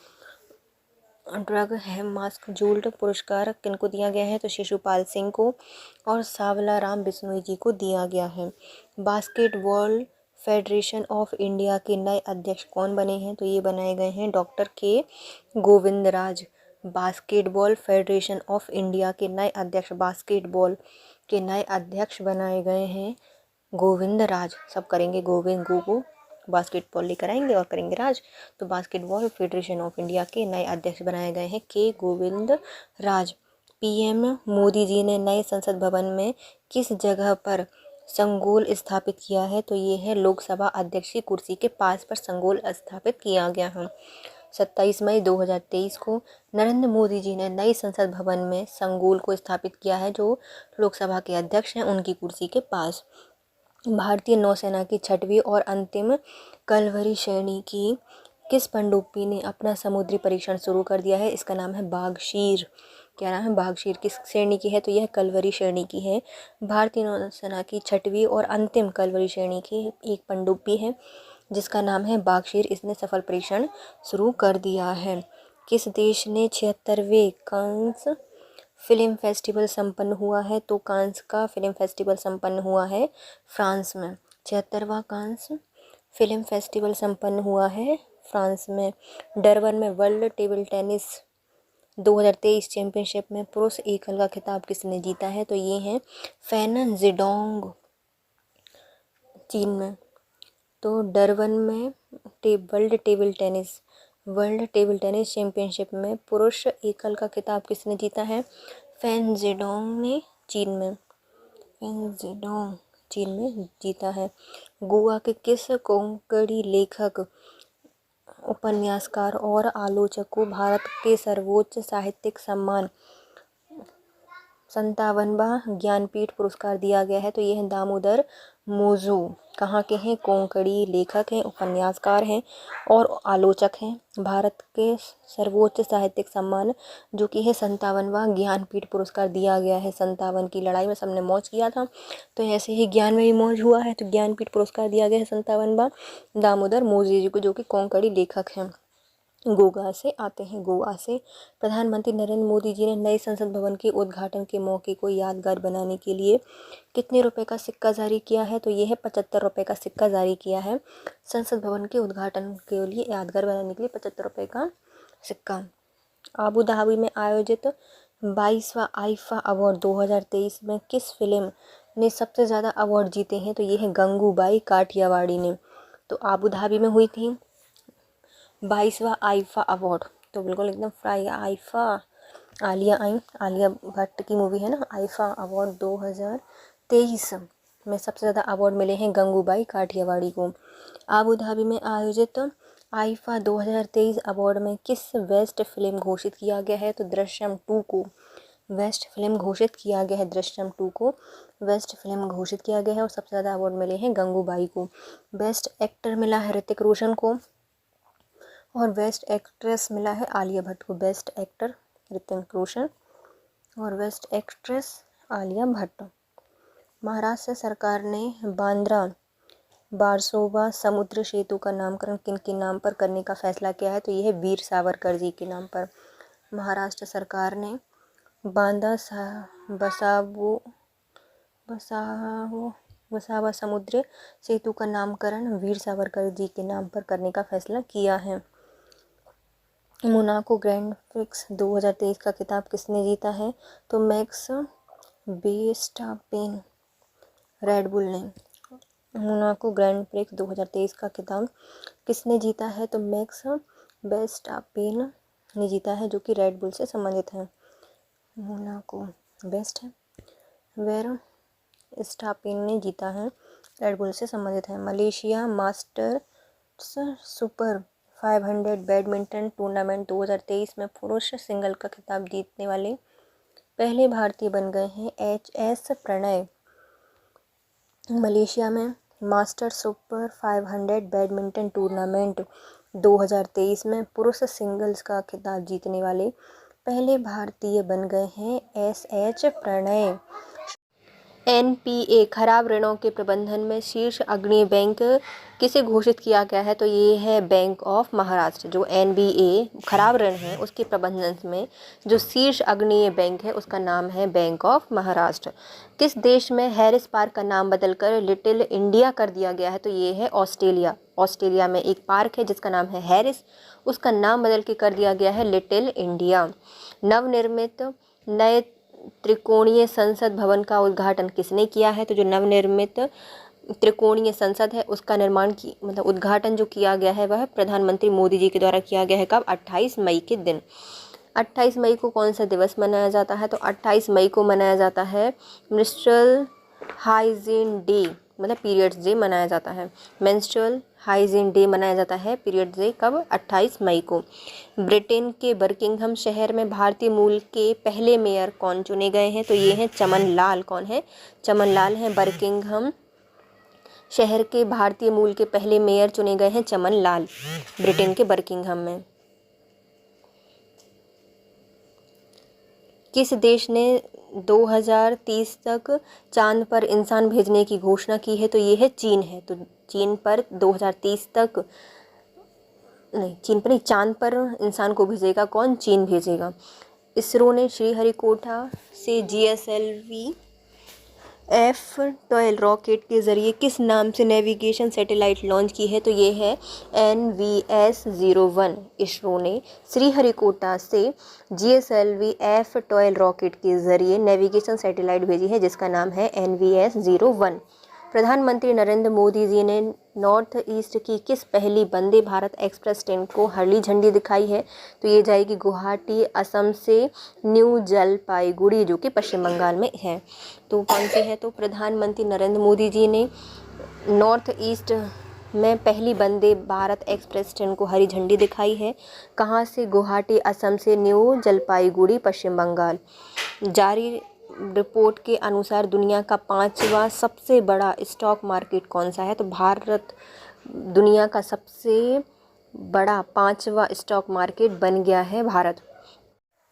ड्रग हैमार्शल पुरस्कार किनको दिया गया है? तो शिशुपाल सिंह को और सांवला राम बिश्नोई जी को दिया गया है। बास्केटबॉल फेडरेशन ऑफ इंडिया के नए अध्यक्ष कौन बने हैं? तो ये बनाए गए हैं डॉक्टर के Govindraj. Basketball federation of India के नए अध्यक्ष, बास्केटबॉल के नए अध्यक्ष बनाए गए हैं गोविंदराज। सब करेंगे गोविंद गोगो, बास्केटबॉल लेकर आएंगे और करेंगे राज। तो बास्केटबॉल फेडरेशन ऑफ इंडिया के नए अध्यक्ष बनाए गए हैं के गोविंदराज। पीएम मोदी जी ने नए संसद भवन में किस जगह पर संगोल स्थापित किया है? तो ये है लोकसभा अध्यक्ष की कुर्सी के पास पर संगोल स्थापित किया गया है। 27 मई 2023 को नरेंद्र मोदी जी ने नई संसद भवन में संगोल को स्थापित किया है, जो लोकसभा के अध्यक्ष हैं उनकी कुर्सी के पास। भारतीय नौसेना की छठवीं और अंतिम कलवरी श्रेणी की किस पनडुब्बी ने अपना समुद्री परीक्षण शुरू कर दिया है? इसका नाम है बागशीर। क्या नाम है? बागशीर। किस श्रेणी की है? तो यह कलवरी श्रेणी की है। भारतीय नौसेना की छठवीं और अंतिम कलवरी श्रेणी की एक पनडुब्बी है जिसका नाम है बागशीर। इसने सफल परीक्षण शुरू कर दिया है। किस देश ने 76वें कांस फिल्म फेस्टिवल संपन्न हुआ है? तो कांस का फिल्म फेस्टिवल संपन्न हुआ है फ्रांस में। 76वां कांस फिल्म फेस्टिवल संपन्न हुआ है फ्रांस में। डरबन में वर्ल्ड टेबल टेनिस 2023 चैंपियनशिप में पुरुष एकल का खिताब किसने जीता है? तो ये हैं फैन जिडोंग, चीन में। तो डरबन में वर्ल्ड टेबल टेनिस चैंपियनशिप में पुरुष एकल का खिताब किसने जीता है? फैन जिडोंग ने चीन में जीता है। गोवा के किस कोंकणी लेखक, उपन्यासकार और आलोचक को भारत के सर्वोच्च साहित्यिक सम्मान 57वां ज्ञानपीठ पुरस्कार दिया गया है? तो ये है दामोदर मोजो। कहाँ के हैं? कोंकणी लेखक हैं, उपन्यासकार हैं और आलोचक हैं। भारत के सर्वोच्च साहित्यिक सम्मान जो कि है 57वां ज्ञानपीठ पुरस्कार दिया गया है। 57 की लड़ाई में सबने मौज किया था, तो ऐसे ही ज्ञान में भी मौज हुआ है, तो ज्ञानपीठ पुरस्कार दिया गया है 57वां दामोदर मोजे जी को, जो कि कोंकणी लेखक हैं। गोवा से आते हैं। गोवा से प्रधानमंत्री नरेंद्र मोदी जी ने नए संसद भवन के उद्घाटन के मौके को यादगार बनाने के लिए कितने रुपए का सिक्का जारी किया है? तो ये है 75 रुपये का सिक्का जारी किया है संसद भवन के उद्घाटन के लिए, यादगार बनाने के लिए 75 रुपये का सिक्का। आबू धाबी में आयोजित 22वां आईफा अवार्ड 2023 में किस फिल्म ने सबसे ज़्यादा अवार्ड जीते हैं? तो ये है गंगूबाई काठियावाड़ी ने। तो आबू धाबी में हुई थी 22वां आईफा अवार्ड तो बिल्कुल एकदम फ्राई। आईफा आलिया भट्ट की मूवी है ना, आईफा अवार्ड 2023 में सबसे ज़्यादा अवार्ड मिले हैं गंगूबाई काठियावाड़ी को। आबू धाबी में आयोजित आईफा 2023 अवार्ड में किस बेस्ट फिल्म घोषित किया गया है? तो दृश्यम 2 को बेस्ट फिल्म घोषित किया गया है। दृश्यम 2 को बेस्ट फिल्म घोषित किया गया है और सबसे ज़्यादा अवार्ड मिले हैं गंगूबाई को। बेस्ट एक्टर मिला है ऋतिक रोशन को और बेस्ट एक्ट्रेस मिला है आलिया भट्ट को। बेस्ट एक्टर ऋतिक रोशन और बेस्ट एक्ट्रेस आलिया भट्ट। महाराष्ट्र सरकार ने बांद्रा बारसोवा समुद्र सेतु का नामकरण किन के नाम पर करने का फैसला किया है? तो यह है वीर सावरकर जी के नाम पर। महाराष्ट्र सरकार ने बसावा समुद्र सेतु का नामकरण वीर सावरकर जी के नाम पर करने का फैसला किया है। मोनाको ग्रैंड प्रिक्स 2023 का खिताब किसने जीता है? तो मैक्स वेस्टैपेन रेड बुल ने। मोनाको ग्रैंड प्रिक्स 2023 का खिताब किसने जीता है? तो मैक्स वेस्टैपेन ने जीता है, जो कि रेड बुल से संबंधित है। मोनाको बेस्ट है, वेस्टैपेन ने जीता है, रेड बुल से संबंधित है। Malaysia masters super 500 badminton tournament 2023 में पुरुष सिंगल का खिताब जीतने वाले पहले भारतीय बन गए हैं HS प्रणय। मलेशिया में मास्टर्स सुपर 500 बैडमिंटन टूर्नामेंट 2023 में पुरुष सिंगल्स का खिताब जीतने वाले पहले भारतीय बन गए हैं SH प्रणय। NPA खराब ऋणों के प्रबंधन में शीर्ष अग्रणीय बैंक किसे घोषित किया गया है? तो ये है बैंक ऑफ महाराष्ट्र। जो NBA खराब ऋण है उसके प्रबंधन में जो शीर्ष अग्रणीय बैंक है उसका नाम है बैंक ऑफ महाराष्ट्र। किस देश में हैरिस पार्क का नाम बदलकर लिटिल इंडिया कर दिया गया है? तो ये है ऑस्ट्रेलिया। ऑस्ट्रेलिया में एक पार्क है जिसका नाम है हैरिस, उसका नाम बदल के कर दिया गया है लिटिल इंडिया। नवनिर्मित नए त्रिकोणीय संसद भवन का उद्घाटन किसने किया है? तो जो नवनिर्मित त्रिकोणीय संसद है उसका निर्माण की उद्घाटन जो किया गया है वह प्रधानमंत्री मोदी जी के द्वारा किया गया है। कब? 28 मई के दिन। 28 मई को कौन सा दिवस मनाया जाता है? तो 28 मई को मनाया जाता है menstrual hygiene day, periods day मनाया जाता है। मेंस्ट्रुअल हाइजीन डे मनाया जाता है, पीरियड्स डे कब? 28 मई को। ब्रिटेन के बर्किंघम शहर में भारतीय मूल के पहले मेयर कौन चुने गए हैं? तो ये हैं चमन लाल। कौन है? चमन लाल हैं। बर्किंघम शहर के भारतीय मूल के पहले मेयर चुने गए हैं चमन लाल, ब्रिटेन के बर्किंघम में। किस देश ने 2030 तक चांद पर इंसान भेजने की घोषणा की है? तो ये है चीन है। तो चीन पर 2030 तक चांद पर इंसान को भेजेगा कौन? चीन भेजेगा। इसरो ने श्रीहरिकोटा से GSLV F-12 रॉकेट के ज़रिए किस नाम से नेविगेशन सैटेलाइट लॉन्च की है? तो ये है NVS-01। इसरो ने श्रीहरिकोटा से GSLV F-12 रॉकेट के ज़रिए नेविगेशन सैटेलाइट भेजी है जिसका नाम है NVS-01। प्रधानमंत्री नरेंद्र मोदी जी ने नॉर्थ ईस्ट की किस पहली वंदे भारत एक्सप्रेस ट्रेन को हरी झंडी दिखाई है? तो ये जाएगी गुवाहाटी असम से न्यू जलपाईगुड़ी, जो कि पश्चिम बंगाल में है। तो कौन सी है? तो प्रधानमंत्री नरेंद्र मोदी जी ने नॉर्थ ईस्ट में पहली वंदे भारत एक्सप्रेस ट्रेन को हरी झंडी दिखाई है। कहाँ से? गुवाहाटी असम से न्यू जलपाईगुड़ी पश्चिम बंगाल। जारी रिपोर्ट के अनुसार दुनिया का 5वां सबसे बड़ा स्टॉक मार्केट कौन सा है? तो भारत दुनिया का सबसे बड़ा 5वां स्टॉक मार्केट बन गया है भारत।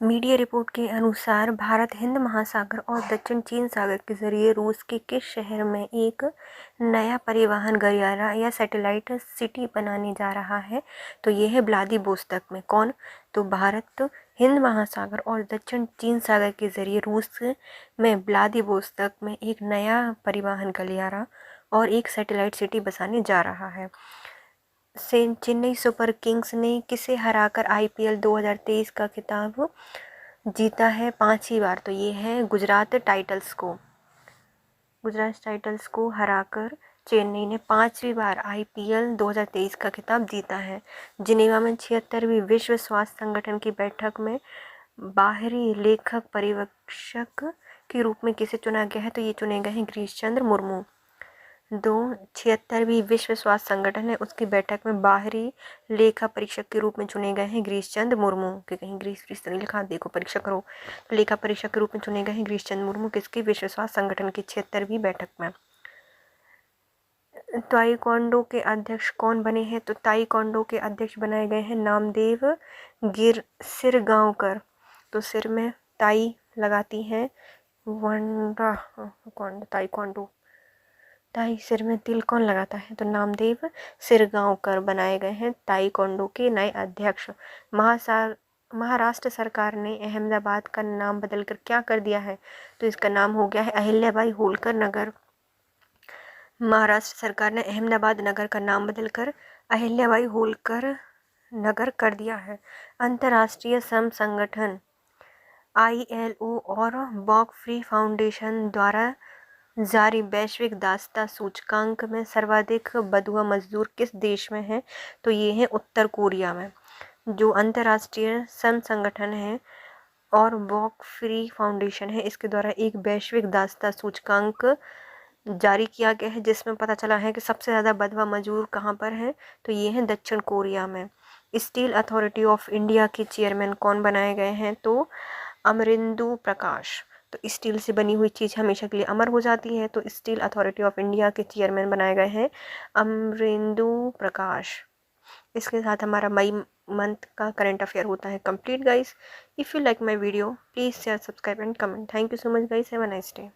मीडिया रिपोर्ट के अनुसार भारत हिंद महासागर और दक्षिण चीन सागर के जरिए रूस के किस शहर में एक नया परिवहन गलियारा या सैटेलाइट सिटी बनाने जा रहा है? तो ये है व्लादिवोस्तोक में। कौन? तो भारत हिंद महासागर और दक्षिण चीन सागर के जरिए रूस में व्लादिवोस्तोक में एक नया परिवहन गलियारा और एक सैटेलाइट सिटी बसाने जा रहा है। चेन्नई सुपर किंग्स ने किसे हराकर IPL 2023 का खिताब जीता है 5वीं बार? तो ये है गुजरात टाइटंस को हराकर चेन्नई ने 5वीं बार IPL 2023 का खिताब जीता है। जिनेवा में 76वीं विश्व स्वास्थ्य संगठन की बैठक में बाहरी लेखक पर्यवेक्षक के रूप में किसे चुना गया है, तो ये चुने गए हैं गिरीश चंद्र मुर्मू। 76वीं विश्व स्वास्थ्य संगठन है, उसकी बैठक में बाहरी लेखा परीक्षक के रूप में चुने गए हैं गिरीश चंद्र मुर्मू। कि कहीं ग्रीस तो नहीं लिखा, देखो परीक्षा करो, तो लेखा परीक्षक के रूप में चुने गए हैं गिरीश चंद्र मुर्मू किसकी, विश्व स्वास्थ्य संगठन की 76वीं बैठक में। ताइक्वांडो के अध्यक्ष कौन बने हैं, तो ताइक्वांडो के अध्यक्ष बनाए गए हैं नामदेव सिरगांवकर। तो सिर में ताई लगाती है वंडा ताइक्वांडो, ताई सिर में तिल कौन लगाता है, तो नामदेव सिरगांवकर बनाए गए हैं ताइक्वांडो के नए अध्यक्ष। महाराष्ट्र सरकार ने अहमदाबाद का नाम बदलकर क्या कर दिया है, तो इसका नाम हो गया है अहिल्याबाई होलकर नगर। महाराष्ट्र सरकार ने अहमदाबाद नगर का नाम बदलकर अहिल्याबाई होलकर नगर कर दिया है। अंतर्राष्ट्रीय श्रम संगठन ILO और वॉक फ्री फाउंडेशन द्वारा जारी वैश्विक दासता सूचकांक में सर्वाधिक बंधुआ मजदूर किस देश में है, तो ये है उत्तर कोरिया में। जो अंतर्राष्ट्रीय श्रम संगठन है और वॉक फ्री फाउंडेशन है, इसके द्वारा एक वैश्विक दासता सूचकांक जारी किया गया है, जिसमें पता चला है कि सबसे ज़्यादा बंधुआ मजदूर कहाँ पर हैं, तो ये हैं दक्षिण कोरिया में। स्टील अथॉरिटी ऑफ इंडिया के चेयरमैन कौन बनाए गए हैं, तो अमरिंदु प्रकाश। तो स्टील से बनी हुई चीज़ हमेशा के लिए अमर हो जाती है, तो स्टील अथॉरिटी ऑफ इंडिया के चेयरमैन बनाए गए हैं अमरिंदु प्रकाश। इसके साथ हमारा मई मंथ का करंट अफेयर होता है complete guys. If you like my video please share, subscribe and comment. Thank you so much guys, have a nice day.